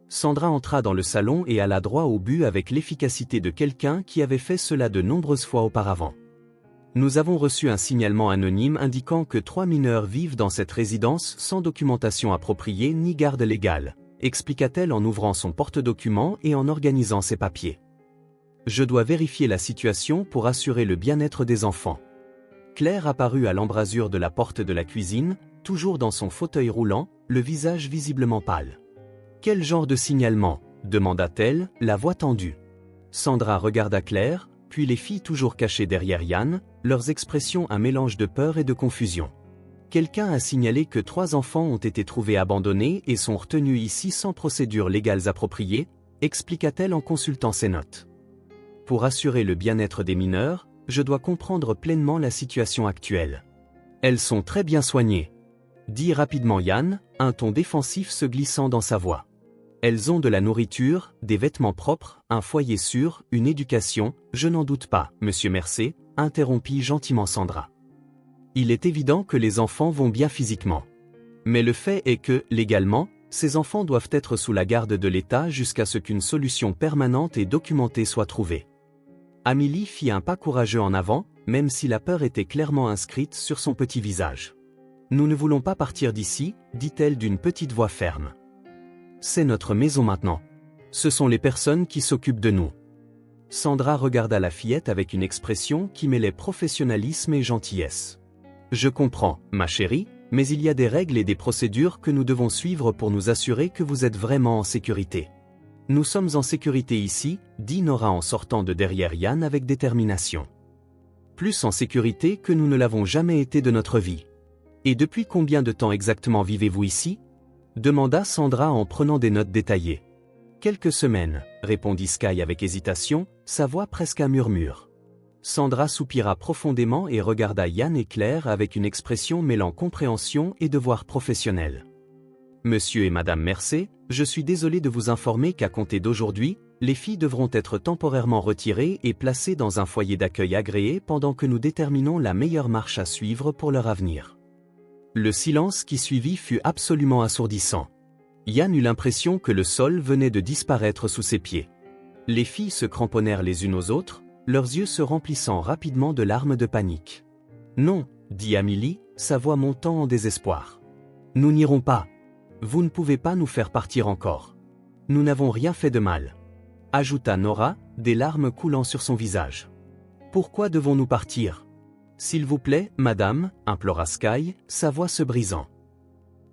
Sandra entra dans le salon et alla droit au but avec l'efficacité de quelqu'un qui avait fait cela de nombreuses fois auparavant. « Nous avons reçu un signalement anonyme indiquant que 3 mineurs vivent dans cette résidence sans documentation appropriée ni garde légale, » expliqua-t-elle en ouvrant son porte-documents et en organisant ses papiers. « Je dois vérifier la situation pour assurer le bien-être des enfants. » Claire apparut à l'embrasure de la porte de la cuisine, toujours dans son fauteuil roulant, le visage visiblement pâle. « Quel genre de signalement ?» demanda-t-elle, la voix tendue. Sandra regarda Claire, puis les filles toujours cachées derrière Yann, leurs expressions un mélange de peur et de confusion. « Quelqu'un a signalé que 3 enfants ont été trouvés abandonnés et sont retenus ici sans procédures légales appropriées » expliqua-t-elle en consultant ses notes. « Pour assurer le bien-être des mineurs, je dois comprendre pleinement la situation actuelle. Elles sont très bien soignées, dit rapidement Yann, un ton défensif se glissant dans sa voix. Elles ont de la nourriture, des vêtements propres, un foyer sûr, une éducation, je n'en doute pas, monsieur Mercé, interrompit gentiment Sandra. Il est évident que les enfants vont bien physiquement. Mais le fait est que, légalement, ces enfants doivent être sous la garde de l'État jusqu'à ce qu'une solution permanente et documentée soit trouvée. Amélie fit un pas courageux en avant, même si la peur était clairement inscrite sur son petit visage. Nous ne voulons pas partir d'ici, dit-elle d'une petite voix ferme. C'est notre maison maintenant. Ce sont les personnes qui s'occupent de nous. Sandra regarda la fillette avec une expression qui mêlait professionnalisme et gentillesse. Je comprends, ma chérie, mais il y a des règles et des procédures que nous devons suivre pour nous assurer que vous êtes vraiment en sécurité. Nous sommes en sécurité ici, dit Nora en sortant de derrière Yann avec détermination. Plus en sécurité que nous ne l'avons jamais été de notre vie. Et depuis combien de temps exactement vivez-vous ici ? Demanda Sandra en prenant des notes détaillées. Quelques semaines, répondit Sky avec hésitation, sa voix presque un murmure. Sandra soupira profondément et regarda Yann et Claire avec une expression mêlant compréhension et devoir professionnel. Monsieur et Madame Mercé, je suis désolé de vous informer qu'à compter d'aujourd'hui, les filles devront être temporairement retirées et placées dans un foyer d'accueil agréé pendant que nous déterminons la meilleure marche à suivre pour leur avenir. Le silence qui suivit fut absolument assourdissant. Yann eut l'impression que le sol venait de disparaître sous ses pieds. Les filles se cramponnèrent les unes aux autres, leurs yeux se remplissant rapidement de larmes de panique. Non, dit Amélie, sa voix montant en désespoir. Nous n'irons pas. Vous ne pouvez pas nous faire partir encore. Nous n'avons rien fait de mal. Ajouta Nora, des larmes coulant sur son visage. Pourquoi devons-nous partir ? S'il vous plaît, madame, implora Sky, sa voix se brisant.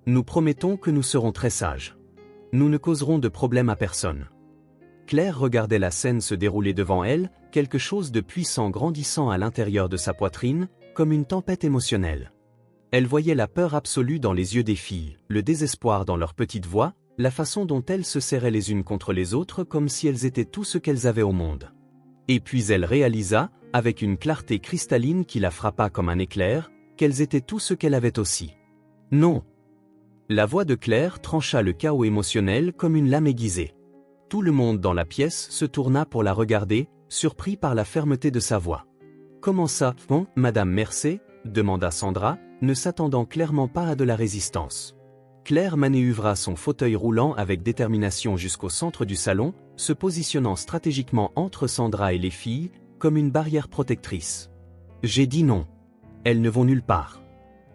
Nous promettons que nous serons très sages. Nous ne causerons de problème à personne. Claire regardait la scène se dérouler devant elle, quelque chose de puissant grandissant à l'intérieur de sa poitrine, comme une tempête émotionnelle. Elle voyait la peur absolue dans les yeux des filles, le désespoir dans leurs petites voix, la façon dont elles se serraient les unes contre les autres comme si elles étaient tout ce qu'elles avaient au monde. Et puis elle réalisa, avec une clarté cristalline qui la frappa comme un éclair, qu'elles étaient tout ce qu'elle avait aussi. Non. La voix de Claire trancha le chaos émotionnel comme une lame aiguisée. Tout le monde dans la pièce se tourna pour la regarder, surpris par la fermeté de sa voix. Comment ça, bon, Madame Mercé ? Demanda Sandra, ne s'attendant clairement pas à de la résistance. Claire manœuvra son fauteuil roulant avec détermination jusqu'au centre du salon, se positionnant stratégiquement entre Sandra et les filles, comme une barrière protectrice. J'ai dit non. Elles ne vont nulle part.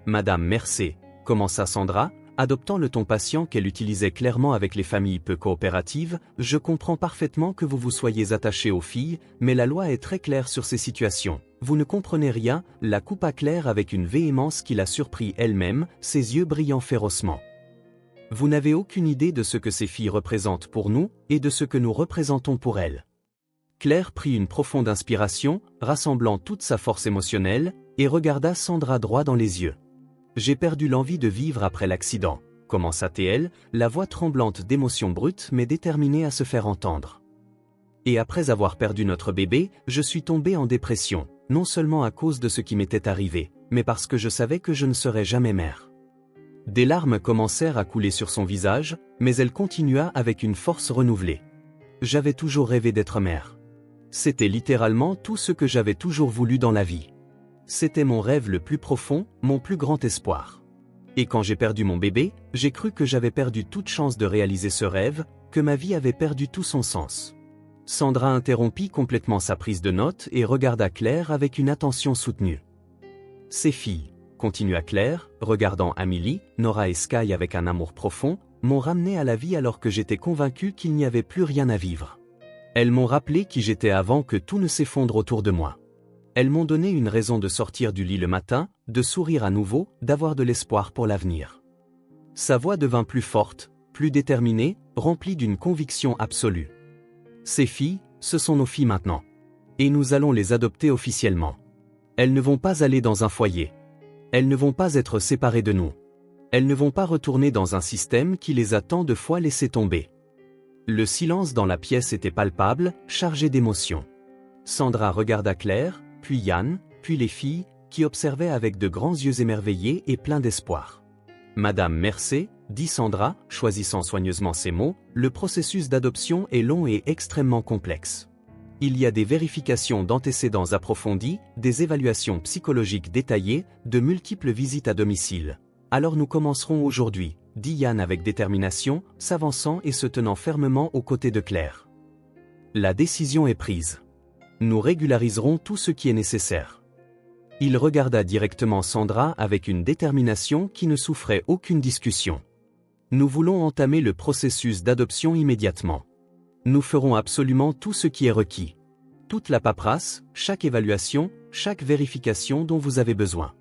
Madame Mercé, commença Sandra, adoptant le ton patient qu'elle utilisait clairement avec les familles peu coopératives, je comprends parfaitement que vous vous soyez attachée aux filles, mais la loi est très claire sur ces situations. Vous ne comprenez rien, la coupa Claire avec une véhémence qui la surprit elle-même, ses yeux brillant férocement. Vous n'avez aucune idée de ce que ces filles représentent pour nous, et de ce que nous représentons pour elles. Claire prit une profonde inspiration, rassemblant toute sa force émotionnelle, et regarda Sandra droit dans les yeux. J'ai perdu l'envie de vivre après l'accident, commença-t-elle, la voix tremblante d'émotion brute mais déterminée à se faire entendre. Et après avoir perdu notre bébé, je suis tombée en dépression, non seulement à cause de ce qui m'était arrivé, mais parce que je savais que je ne serais jamais mère. Des larmes commencèrent à couler sur son visage, mais elle continua avec une force renouvelée. J'avais toujours rêvé d'être mère. C'était littéralement tout ce que j'avais toujours voulu dans la vie. C'était mon rêve le plus profond, mon plus grand espoir. Et quand j'ai perdu mon bébé, j'ai cru que j'avais perdu toute chance de réaliser ce rêve, que ma vie avait perdu tout son sens. Sandra interrompit complètement sa prise de notes et regarda Claire avec une attention soutenue. Ces filles, continua Claire, regardant Amélie, Nora et Sky avec un amour profond, m'ont ramené à la vie alors que j'étais convaincue qu'il n'y avait plus rien à vivre. Elles m'ont rappelé qui j'étais avant que tout ne s'effondre autour de moi. Elles m'ont donné une raison de sortir du lit le matin, de sourire à nouveau, d'avoir de l'espoir pour l'avenir. Sa voix devint plus forte, plus déterminée, remplie d'une conviction absolue. Ces filles, ce sont nos filles maintenant. Et nous allons les adopter officiellement. Elles ne vont pas aller dans un foyer. Elles ne vont pas être séparées de nous. Elles ne vont pas retourner dans un système qui les a tant de fois laissées tomber. Le silence dans la pièce était palpable, chargé d'émotions. Sandra regarda Claire, puis Yann, puis les filles, qui observaient avec de grands yeux émerveillés et pleins d'espoir. Madame Mercé, dit Sandra, choisissant soigneusement ses mots, le processus d'adoption est long et extrêmement complexe. Il y a des vérifications d'antécédents approfondies, des évaluations psychologiques détaillées, de multiples visites à domicile. Alors nous commencerons aujourd'hui, dit Yann avec détermination, s'avançant et se tenant fermement aux côtés de Claire. La décision est prise. Nous régulariserons tout ce qui est nécessaire. Il regarda directement Sandra avec une détermination qui ne souffrait aucune discussion. Nous voulons entamer le processus d'adoption immédiatement. Nous ferons absolument tout ce qui est requis. Toute la paperasse, chaque évaluation, chaque vérification dont vous avez besoin.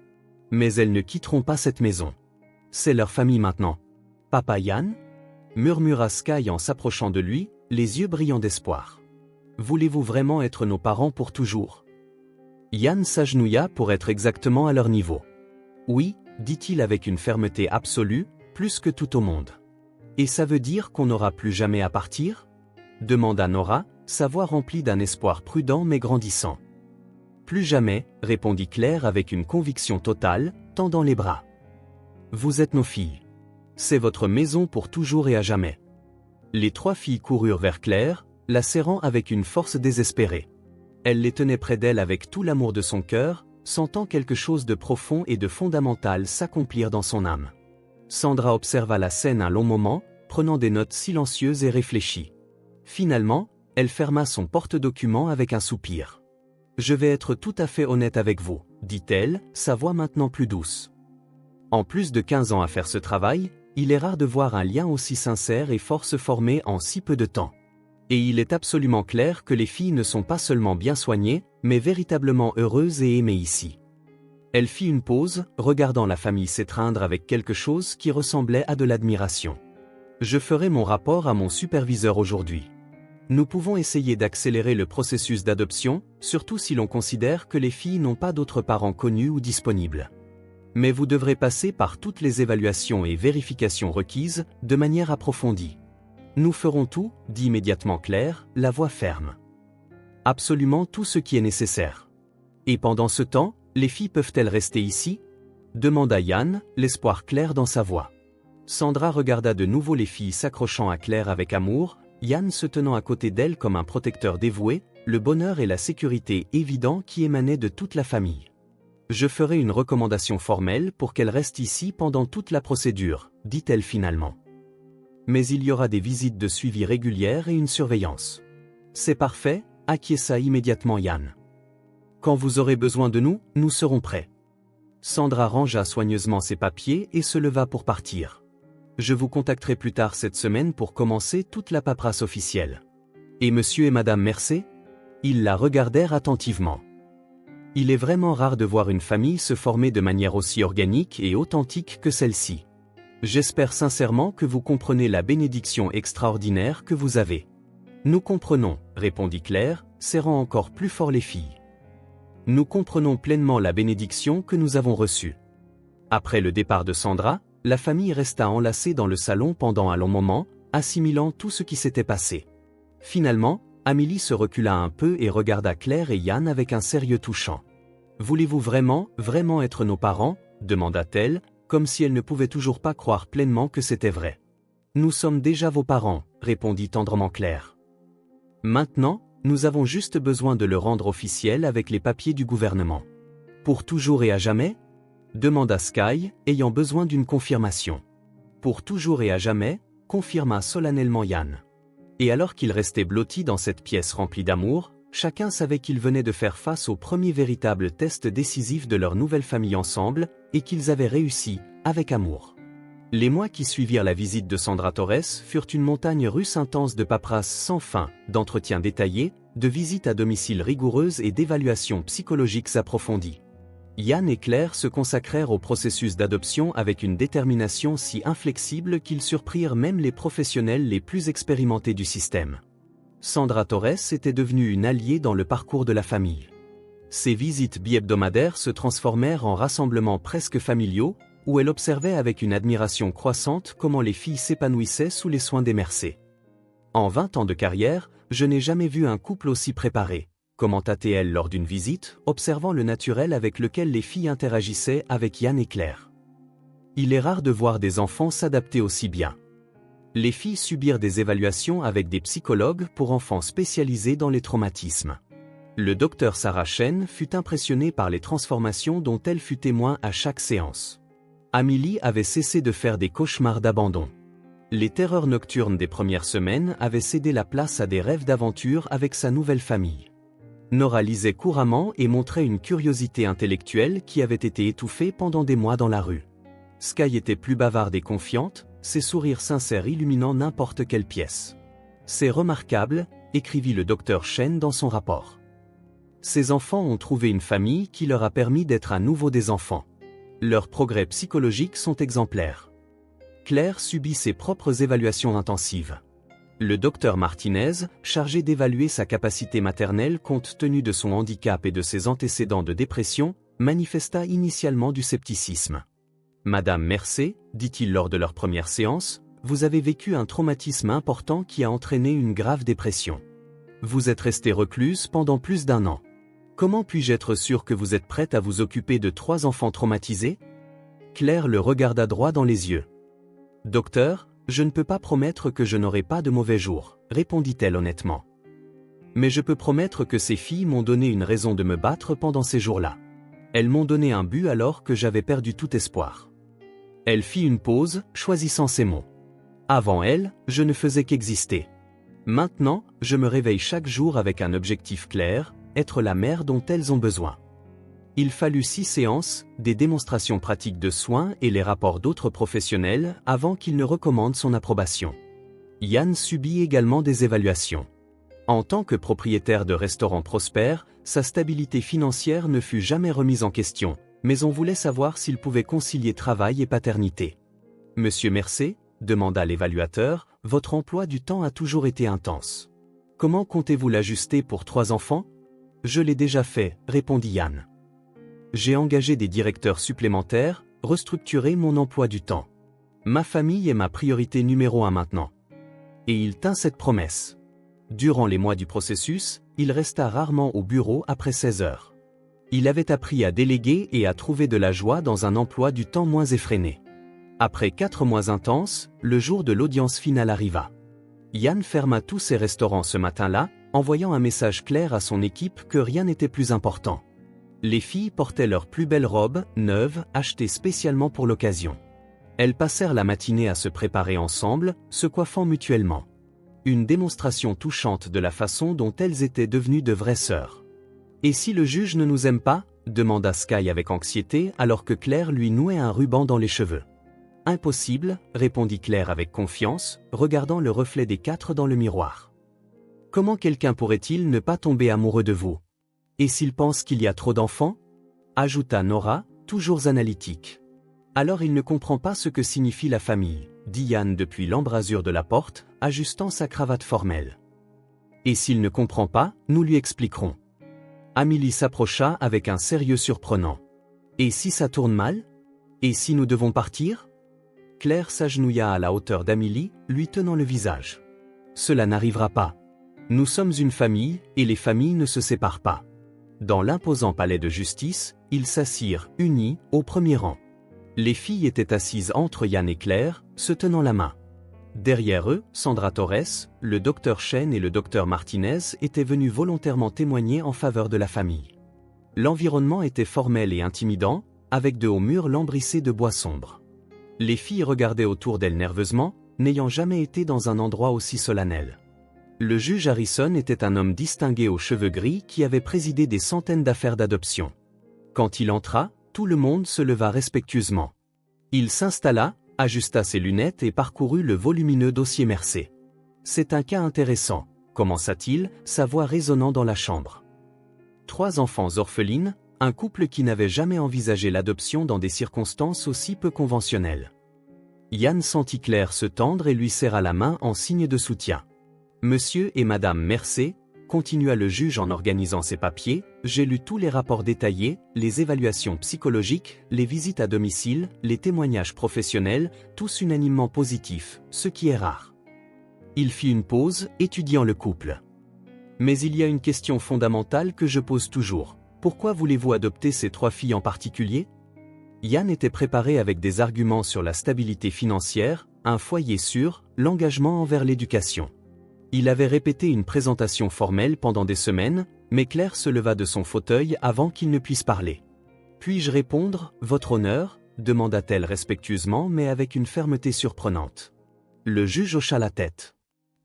Mais elles ne quitteront pas cette maison. C'est leur famille maintenant. Papa Yann ? Murmura Sky en s'approchant de lui, les yeux brillants d'espoir. Voulez-vous vraiment être nos parents pour toujours ? Yann s'agenouilla pour être exactement à leur niveau. Oui, dit-il avec une fermeté absolue, plus que tout au monde. Et ça veut dire qu'on n'aura plus jamais à partir ? Demanda Nora, sa voix remplie d'un espoir prudent mais grandissant. Plus jamais, répondit Claire avec une conviction totale, tendant les bras. Vous êtes nos filles. C'est votre maison pour toujours et à jamais. Les trois filles coururent vers Claire, la serrant avec une force désespérée. Elle les tenait près d'elle avec tout l'amour de son cœur, sentant quelque chose de profond et de fondamental s'accomplir dans son âme. Sandra observa la scène un long moment, prenant des notes silencieuses et réfléchies. Finalement, elle ferma son porte-document avec un soupir. « Je vais être tout à fait honnête avec vous, » dit-elle, sa voix maintenant plus douce. En plus de 15 ans à faire ce travail, il est rare de voir un lien aussi sincère et fort se former en si peu de temps. Et il est absolument clair que les filles ne sont pas seulement bien soignées, mais véritablement heureuses et aimées ici. Elle fit une pause, regardant la famille s'étreindre avec quelque chose qui ressemblait à de l'admiration. « Je ferai mon rapport à mon superviseur aujourd'hui. Nous pouvons essayer d'accélérer le processus d'adoption, surtout si l'on considère que les filles n'ont pas d'autres parents connus ou disponibles. Mais vous devrez passer par toutes les évaluations et vérifications requises, de manière approfondie. Nous ferons tout, dit immédiatement Claire, la voix ferme. Absolument tout ce qui est nécessaire. Et pendant ce temps, les filles peuvent-elles rester ici ? Demanda Yann, l'espoir clair dans sa voix. Sandra regarda de nouveau les filles s'accrochant à Claire avec amour, Yann se tenant à côté d'elle comme un protecteur dévoué, le bonheur et la sécurité évidents qui émanaient de toute la famille. Je ferai une recommandation formelle pour qu'elle reste ici pendant toute la procédure, dit-elle finalement. Mais il y aura des visites de suivi régulières et une surveillance. C'est parfait, acquiesça immédiatement Yann. Quand vous aurez besoin de nous, nous serons prêts. Sandra rangea soigneusement ses papiers et se leva pour partir. Je vous contacterai plus tard cette semaine pour commencer toute la paperasse officielle. Et monsieur et madame Mercé ? Ils la regardèrent attentivement. Il est vraiment rare de voir une famille se former de manière aussi organique et authentique que celle-ci. J'espère sincèrement que vous comprenez la bénédiction extraordinaire que vous avez. Nous comprenons, répondit Claire, serrant encore plus fort les filles. Nous comprenons pleinement la bénédiction que nous avons reçue. Après le départ de Sandra, la famille resta enlacée dans le salon pendant un long moment, assimilant tout ce qui s'était passé. Finalement, Amélie se recula un peu et regarda Claire et Yann avec un sérieux touchant. « Voulez-vous vraiment être nos parents ?» demanda-t-elle, comme si elle ne pouvait toujours pas croire pleinement que c'était vrai. « Nous sommes déjà vos parents », répondit tendrement Claire. « Maintenant, nous avons juste besoin de le rendre officiel avec les papiers du gouvernement. »« Pour toujours et à jamais ?» demanda Sky, ayant besoin d'une confirmation. « Pour toujours et à jamais », confirma solennellement Yann. Et alors qu'ils restaient blottis dans cette pièce remplie d'amour, chacun savait qu'ils venaient de faire face au premier véritable test décisif de leur nouvelle famille ensemble, et qu'ils avaient réussi, avec amour. Les mois qui suivirent la visite de Sandra Torres furent une montagne russe intense de paperasse sans fin, d'entretiens détaillés, de visites à domicile rigoureuses et d'évaluations psychologiques approfondies. Yann et Claire se consacrèrent au processus d'adoption avec une détermination si inflexible qu'ils surprirent même les professionnels les plus expérimentés du système. Sandra Torres était devenue une alliée dans le parcours de la famille. Ses visites bi-hebdomadaires se transformèrent en rassemblements presque familiaux, où elle observait avec une admiration croissante comment les filles s'épanouissaient sous les soins des Mercé. En 20 ans de carrière, je n'ai jamais vu un couple aussi préparé, commenta-t-elle lors d'une visite, observant le naturel avec lequel les filles interagissaient avec Yann et Claire. Il est rare de voir des enfants s'adapter aussi bien. Les filles subirent des évaluations avec des psychologues pour enfants spécialisés dans les traumatismes. Le docteur Sarah Chen fut impressionné par les transformations dont elle fut témoin à chaque séance. Amélie avait cessé de faire des cauchemars d'abandon. Les terreurs nocturnes des premières semaines avaient cédé la place à des rêves d'aventure avec sa nouvelle famille. Nora lisait couramment et montrait une curiosité intellectuelle qui avait été étouffée pendant des mois dans la rue. Sky était plus bavarde et confiante, ses sourires sincères illuminant n'importe quelle pièce. « C'est remarquable », écrivit le docteur Chen dans son rapport. Ces enfants ont trouvé une famille qui leur a permis d'être à nouveau des enfants. Leurs progrès psychologiques sont exemplaires. Claire subit ses propres évaluations intensives. Le docteur Martinez, chargé d'évaluer sa capacité maternelle compte tenu de son handicap et de ses antécédents de dépression, manifesta initialement du scepticisme. « Madame Mercé, dit-il lors de leur première séance, vous avez vécu un traumatisme important qui a entraîné une grave dépression. Vous êtes restée recluse pendant plus d'1 an. Comment puis-je être sûr que vous êtes prête à vous occuper de 3 enfants traumatisés ?» Claire le regarda droit dans les yeux. « Docteur, je ne peux pas promettre que je n'aurai pas de mauvais jours, répondit-elle honnêtement. Mais je peux promettre que ces filles m'ont donné une raison de me battre pendant ces jours-là. Elles m'ont donné un but alors que j'avais perdu tout espoir. » Elle fit une pause, choisissant ses mots. « Avant elle, je ne faisais qu'exister. Maintenant, je me réveille chaque jour avec un objectif clair, être la mère dont elles ont besoin. » Il fallut 6 séances, des démonstrations pratiques de soins et les rapports d'autres professionnels avant qu'il ne recommande son approbation. Yann subit également des évaluations. En tant que propriétaire de restaurant prospère, sa stabilité financière ne fut jamais remise en question, mais on voulait savoir s'il pouvait concilier travail et paternité. « Monsieur Mercé, demanda l'évaluateur, votre emploi du temps a toujours été intense. Comment comptez-vous l'ajuster pour 3 enfants ? Je l'ai déjà fait, répondit Yann. J'ai engagé des directeurs supplémentaires, restructuré mon emploi du temps. Ma famille est ma priorité numéro 1 maintenant. Et il tint cette promesse. Durant les mois du processus, il resta rarement au bureau après 16 heures. Il avait appris à déléguer et à trouver de la joie dans un emploi du temps moins effréné. Après 4 mois intenses, le jour de l'audience finale arriva. Yann ferma tous ses restaurants ce matin-là, envoyant un message clair à son équipe que rien n'était plus important. Les filles portaient leurs plus belles robes, neuves, achetées spécialement pour l'occasion. Elles passèrent la matinée à se préparer ensemble, se coiffant mutuellement. Une démonstration touchante de la façon dont elles étaient devenues de vraies sœurs. « Et si le juge ne nous aime pas ?» demanda Sky avec anxiété alors que Claire lui nouait un ruban dans les cheveux. « Impossible, répondit Claire avec confiance, regardant le reflet des 4 dans le miroir. Comment quelqu'un pourrait-il ne pas tomber amoureux de vous ? Et s'il pense qu'il y a trop d'enfants ? Ajouta Nora, toujours analytique. Alors il ne comprend pas ce que signifie la famille, dit Yann depuis l'embrasure de la porte, ajustant sa cravate formelle. Et s'il ne comprend pas, nous lui expliquerons. Amélie s'approcha avec un sérieux surprenant. Et si ça tourne mal ? Et si nous devons partir ? Claire s'agenouilla à la hauteur d'Amélie, lui tenant le visage. Cela n'arrivera pas. Nous sommes une famille, et les familles ne se séparent pas. Dans l'imposant palais de justice, ils s'assirent, unis, au premier rang. Les filles étaient assises entre Yann et Claire, se tenant la main. Derrière eux, Sandra Torres, le docteur Chen et le docteur Martinez étaient venus volontairement témoigner en faveur de la famille. L'environnement était formel et intimidant, avec de hauts murs lambrissés de bois sombre. Les filles regardaient autour d'elles nerveusement, n'ayant jamais été dans un endroit aussi solennel. Le juge Harrison était un homme distingué aux cheveux gris qui avait présidé des centaines d'affaires d'adoption. Quand il entra, tout le monde se leva respectueusement. Il s'installa, ajusta ses lunettes et parcourut le volumineux dossier Mercé. « C'est un cas intéressant », commença-t-il, sa voix résonnant dans la chambre. 3 enfants orphelines, un couple qui n'avait jamais envisagé l'adoption dans des circonstances aussi peu conventionnelles. Yann sentit Claire se tendre et lui serra la main en signe de soutien. « Monsieur et Madame Mercé, continua le juge en organisant ses papiers, j'ai lu tous les rapports détaillés, les évaluations psychologiques, les visites à domicile, les témoignages professionnels, tous unanimement positifs, ce qui est rare. » Il fit une pause, étudiant le couple. « Mais il y a une question fondamentale que je pose toujours. Pourquoi voulez-vous adopter ces 3 filles en particulier? Yann était préparé avec des arguments sur la stabilité financière, un foyer sûr, l'engagement envers l'éducation. Il avait répété une présentation formelle pendant des semaines, mais Claire se leva de son fauteuil avant qu'il ne puisse parler. « Puis-je répondre, votre honneur ?» demanda-t-elle respectueusement mais avec une fermeté surprenante. Le juge hocha la tête.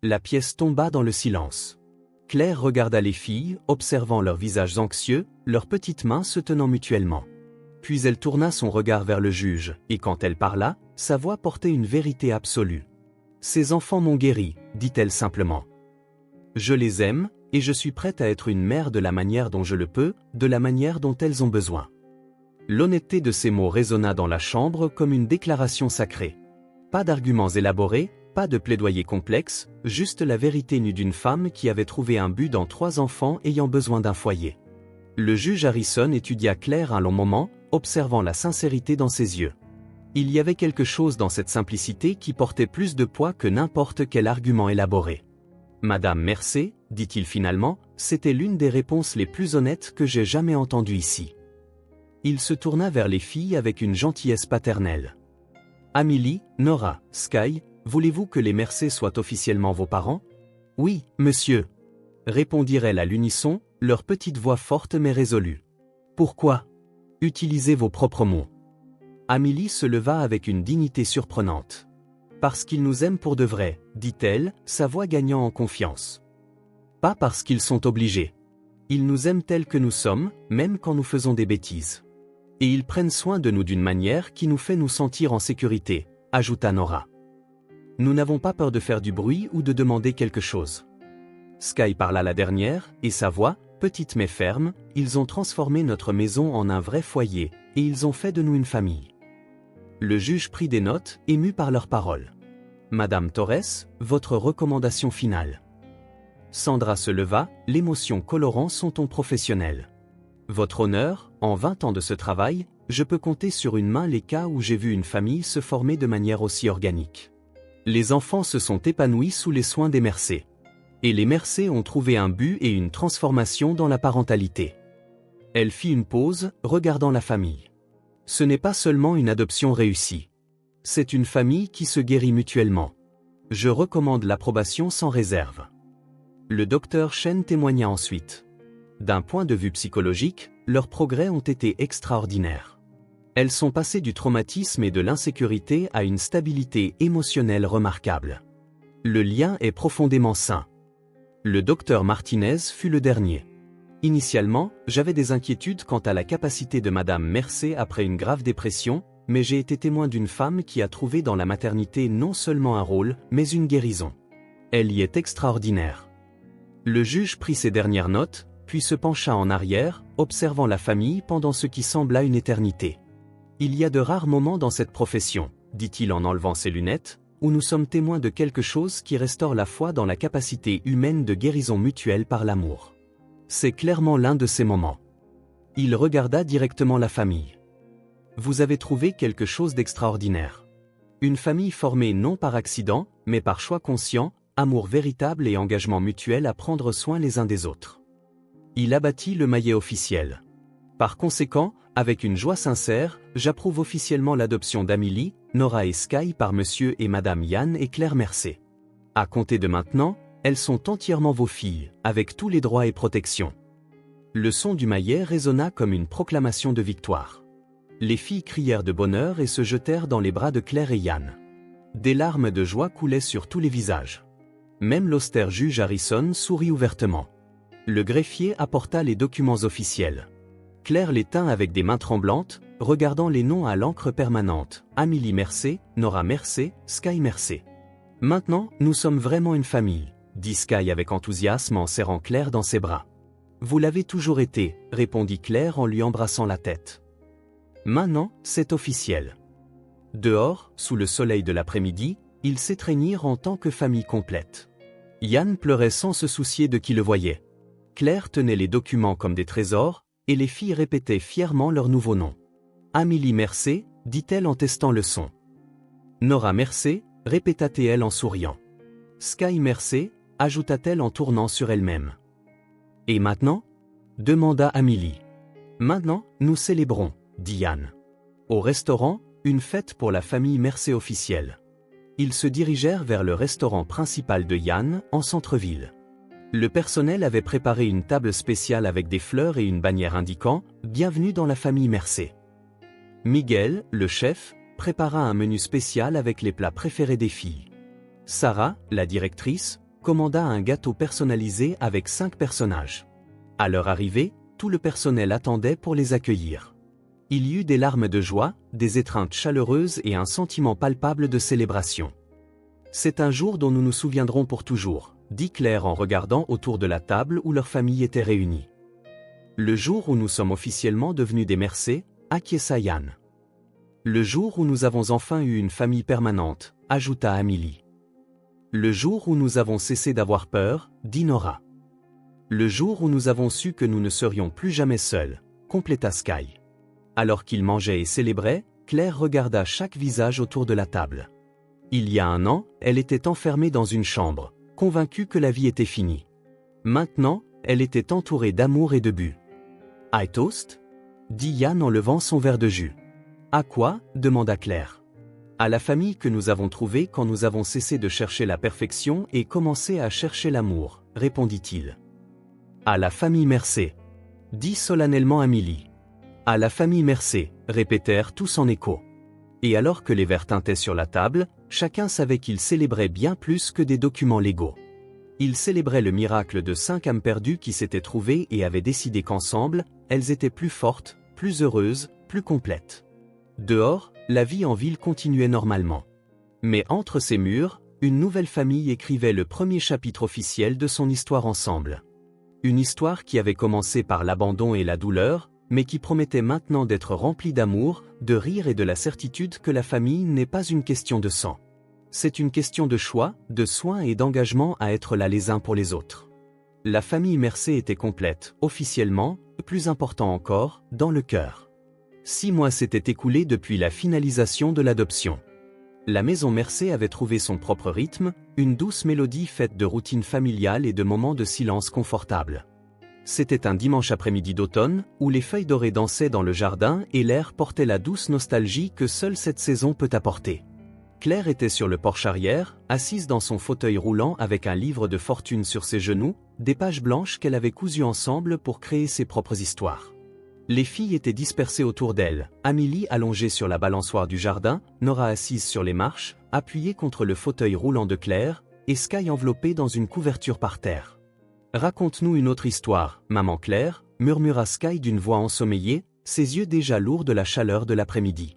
La pièce tomba dans le silence. Claire regarda les filles, observant leurs visages anxieux, leurs petites mains se tenant mutuellement. Puis elle tourna son regard vers le juge, et quand elle parla, sa voix portait une vérité absolue. « Ces enfants m'ont guéri, dit-elle simplement. Je les aime, et je suis prête à être une mère de la manière dont je le peux, de la manière dont elles ont besoin. » L'honnêteté de ces mots résonna dans la chambre comme une déclaration sacrée. Pas d'arguments élaborés, pas de plaidoyer complexe, juste la vérité nue d'une femme qui avait trouvé un but dans 3 enfants ayant besoin d'un foyer. Le juge Harrison étudia Claire un long moment, observant la sincérité dans ses yeux. Il y avait quelque chose dans cette simplicité qui portait plus de poids que n'importe quel argument élaboré. « Madame Mercé, dit-il finalement, c'était l'une des réponses les plus honnêtes que j'ai jamais entendues ici. » Il se tourna vers les filles avec une gentillesse paternelle. « Amélie, Nora, Sky, voulez-vous que les Mercé soient officiellement vos parents? »« Oui, monsieur. » répondirent-elles à l'unisson, leur petite voix forte mais résolue. « Pourquoi? Utilisez vos propres mots. » Amélie se leva avec une dignité surprenante. « Parce qu'ils nous aiment pour de vrai, dit-elle, sa voix gagnant en confiance. Pas parce qu'ils sont obligés. Ils nous aiment tels que nous sommes, même quand nous faisons des bêtises. Et ils prennent soin de nous d'une manière qui nous fait nous sentir en sécurité, ajouta Nora. Nous n'avons pas peur de faire du bruit ou de demander quelque chose. Sky parla la dernière, et sa voix, petite mais ferme, ils ont transformé notre maison en un vrai foyer, et ils ont fait de nous une famille. Le juge prit des notes, ému par leurs paroles. Madame Torres, votre recommandation finale. Sandra se leva, l'émotion colorant son ton professionnel. Votre honneur, en 20 ans de ce travail, je peux compter sur une main les cas où j'ai vu une famille se former de manière aussi organique. Les enfants se sont épanouis sous les soins des Mercé. Et les Mercé ont trouvé un but et une transformation dans la parentalité. Elle fit une pause, regardant la famille. Ce n'est pas seulement une adoption réussie. C'est une famille qui se guérit mutuellement. Je recommande l'approbation sans réserve. Le docteur Chen témoigna ensuite. D'un point de vue psychologique, leurs progrès ont été extraordinaires. Elles sont passées du traumatisme et de l'insécurité à une stabilité émotionnelle remarquable. Le lien est profondément sain. Le docteur Martinez fut le dernier. Initialement, j'avais des inquiétudes quant à la capacité de Madame Mercé après une grave dépression, mais j'ai été témoin d'une femme qui a trouvé dans la maternité non seulement un rôle, mais une guérison. Elle y est extraordinaire. Le juge prit ses dernières notes, puis se pencha en arrière, observant la famille pendant ce qui sembla une éternité. Il y a de rares moments dans cette profession, dit-il en enlevant ses lunettes, où nous sommes témoins de quelque chose qui restaure la foi dans la capacité humaine de guérison mutuelle par l'amour. C'est clairement l'un de ces moments. Il regarda directement la famille. Vous avez trouvé quelque chose d'extraordinaire. Une famille formée non par accident, mais par choix conscient, amour véritable et engagement mutuel à prendre soin les uns des autres. Il abattit le maillet officiel. Par conséquent, avec une joie sincère, j'approuve officiellement l'adoption d'Amélie, Nora et Sky par Monsieur et Madame Yann et Claire Mercé. À compter de maintenant, elles sont entièrement vos filles, avec tous les droits et protections. Le son du maillet résonna comme une proclamation de victoire. Les filles crièrent de bonheur et se jetèrent dans les bras de Claire et Yann. Des larmes de joie coulaient sur tous les visages. Même l'austère juge Harrison sourit ouvertement. Le greffier apporta les documents officiels. Claire les tint avec des mains tremblantes, regardant les noms à l'encre permanente, Amélie Mercé, Nora Mercé, Sky Mercé. Maintenant, nous sommes vraiment une famille, dit Sky avec enthousiasme en serrant Claire dans ses bras. Vous l'avez toujours été, répondit Claire en lui embrassant la tête. Maintenant, c'est officiel. Dehors, sous le soleil de l'après-midi, ils s'étreignirent en tant que famille complète. Yann pleurait sans se soucier de qui le voyait. Claire tenait les documents comme des trésors, et les filles répétaient fièrement leur nouveau nom. Amélie Mercé, dit-elle en testant le son. Nora Mercé, répéta-t-elle en souriant. Sky Mercé, ajouta-t-elle en tournant sur elle-même. Et maintenant? Demanda Amélie. Maintenant, nous célébrons, dit Yann. Au restaurant, une fête pour la famille Mercé officielle. Ils se dirigèrent vers le restaurant principal de Yann, en centre-ville. Le personnel avait préparé une table spéciale avec des fleurs et une bannière indiquant « Bienvenue dans la famille Mercé ». Miguel, le chef, prépara un menu spécial avec les plats préférés des filles. Sarah, la directrice, commanda un gâteau personnalisé avec 5 personnages. À leur arrivée, tout le personnel attendait pour les accueillir. Il y eut des larmes de joie, des étreintes chaleureuses et un sentiment palpable de célébration. C'est un jour dont nous nous souviendrons pour toujours, dit Claire en regardant autour de la table où leur famille était réunie. Le jour où nous sommes officiellement devenus des Mercé, acquiesça Yann. Le jour où nous avons enfin eu une famille permanente, ajouta Amélie. Le jour où nous avons cessé d'avoir peur, dit Nora. Le jour où nous avons su que nous ne serions plus jamais seuls, compléta Sky. Alors qu'ils mangeaient et célébraient, Claire regarda chaque visage autour de la table. Il y a un an, elle était enfermée dans une chambre, convaincue que la vie était finie. Maintenant, elle était entourée d'amour et de but. « I toast » dit Yann en levant son verre de jus. « À quoi » demanda Claire. « À la famille que nous avons trouvée quand nous avons cessé de chercher la perfection et commencé à chercher l'amour, répondit-il. « À la famille Mercé » dit solennellement Amélie. « À la famille Mercé » répétèrent tous en écho. Et alors que les verres tintaient sur la table, chacun savait qu'il célébrait bien plus que des documents légaux. Il célébrait le miracle de 5 âmes perdues qui s'étaient trouvées et avaient décidé qu'ensemble, elles étaient plus fortes, plus heureuses, plus complètes. Dehors, la vie en ville continuait normalement. Mais entre ces murs, une nouvelle famille écrivait le premier chapitre officiel de son histoire ensemble. Une histoire qui avait commencé par l'abandon et la douleur, mais qui promettait maintenant d'être remplie d'amour, de rire et de la certitude que la famille n'est pas une question de sang. C'est une question de choix, de soin et d'engagement à être là les uns pour les autres. La famille Mercé était complète, officiellement, plus important encore, dans le cœur. 6 mois s'étaient écoulés depuis la finalisation de l'adoption. La maison Mercé avait trouvé son propre rythme, une douce mélodie faite de routines familiales et de moments de silence confortables. C'était un dimanche après-midi d'automne, où les feuilles dorées dansaient dans le jardin et l'air portait la douce nostalgie que seule cette saison peut apporter. Claire était sur le porche arrière, assise dans son fauteuil roulant avec un livre de fortune sur ses genoux, des pages blanches qu'elle avait cousues ensemble pour créer ses propres histoires. Les filles étaient dispersées autour d'elle, Amélie allongée sur la balançoire du jardin, Nora assise sur les marches, appuyée contre le fauteuil roulant de Claire, et Sky enveloppée dans une couverture par terre. « Raconte-nous une autre histoire, maman Claire » murmura Sky d'une voix ensommeillée, ses yeux déjà lourds de la chaleur de l'après-midi.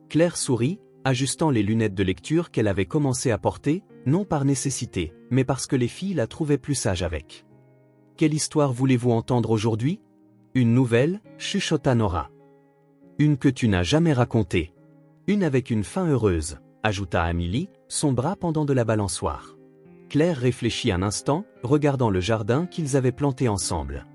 Claire sourit, ajustant les lunettes de lecture qu'elle avait commencé à porter, non par nécessité, mais parce que les filles la trouvaient plus sage avec. « Quelle histoire voulez-vous entendre aujourd'hui ?»« Une nouvelle, chuchota Nora. « Une que tu n'as jamais racontée. Une avec une fin heureuse, ajouta Amélie, son bras pendant de la balançoire. Claire réfléchit un instant, regardant le jardin qu'ils avaient planté ensemble.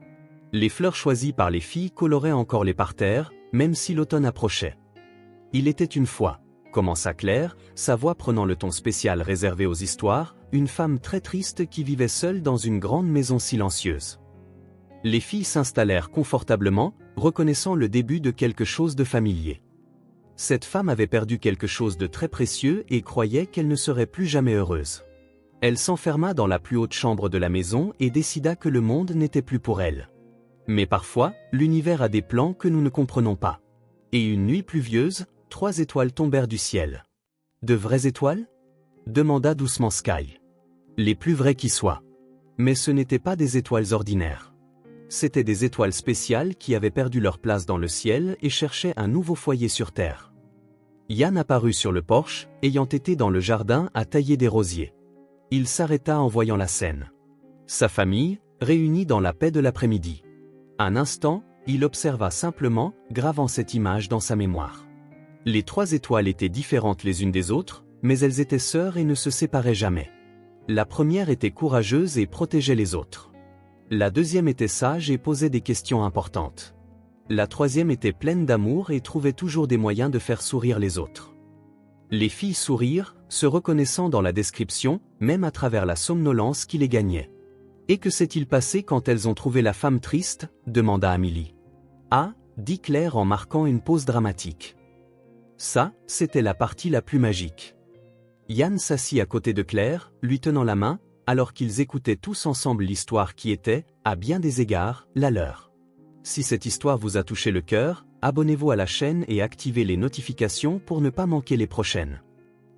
Les fleurs choisies par les filles coloraient encore les parterres, même si l'automne approchait. « Il était une fois », commença Claire, sa voix prenant le ton spécial réservé aux histoires, une femme très triste qui vivait seule dans une grande maison silencieuse. Les filles s'installèrent confortablement, reconnaissant le début de quelque chose de familier. Cette femme avait perdu quelque chose de très précieux et croyait qu'elle ne serait plus jamais heureuse. Elle s'enferma dans la plus haute chambre de la maison et décida que le monde n'était plus pour elle. Mais parfois, l'univers a des plans que nous ne comprenons pas. Et une nuit pluvieuse, 3 étoiles tombèrent du ciel. « De vraies étoiles » demanda doucement Sky. « Les plus vraies qui soient. » Mais ce n'étaient pas des étoiles ordinaires. C'étaient des étoiles spéciales qui avaient perdu leur place dans le ciel et cherchaient un nouveau foyer sur terre. Yann apparut sur le porche, ayant été dans le jardin à tailler des rosiers. Il s'arrêta en voyant la scène. Sa famille, réunie dans la paix de l'après-midi. Un instant, il observa simplement, gravant cette image dans sa mémoire. Les 3 étoiles étaient différentes les unes des autres, mais elles étaient sœurs et ne se séparaient jamais. La première était courageuse et protégeait les autres. La deuxième était sage et posait des questions importantes. La troisième était pleine d'amour et trouvait toujours des moyens de faire sourire les autres. Les filles sourirent, se reconnaissant dans la description, même à travers la somnolence qui les gagnait. Et que s'est-il passé quand elles ont trouvé la femme triste? Demanda Amélie. Ah, dit Claire en marquant une pause dramatique. Ça, c'était la partie la plus magique. Yann s'assit à côté de Claire, lui tenant la main, alors qu'ils écoutaient tous ensemble l'histoire qui était, à bien des égards, la leur. Si cette histoire vous a touché le cœur, abonnez-vous à la chaîne et activez les notifications pour ne pas manquer les prochaines.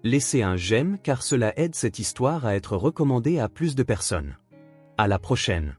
Laissez un j'aime car cela aide cette histoire à être recommandée à plus de personnes. À la prochaine.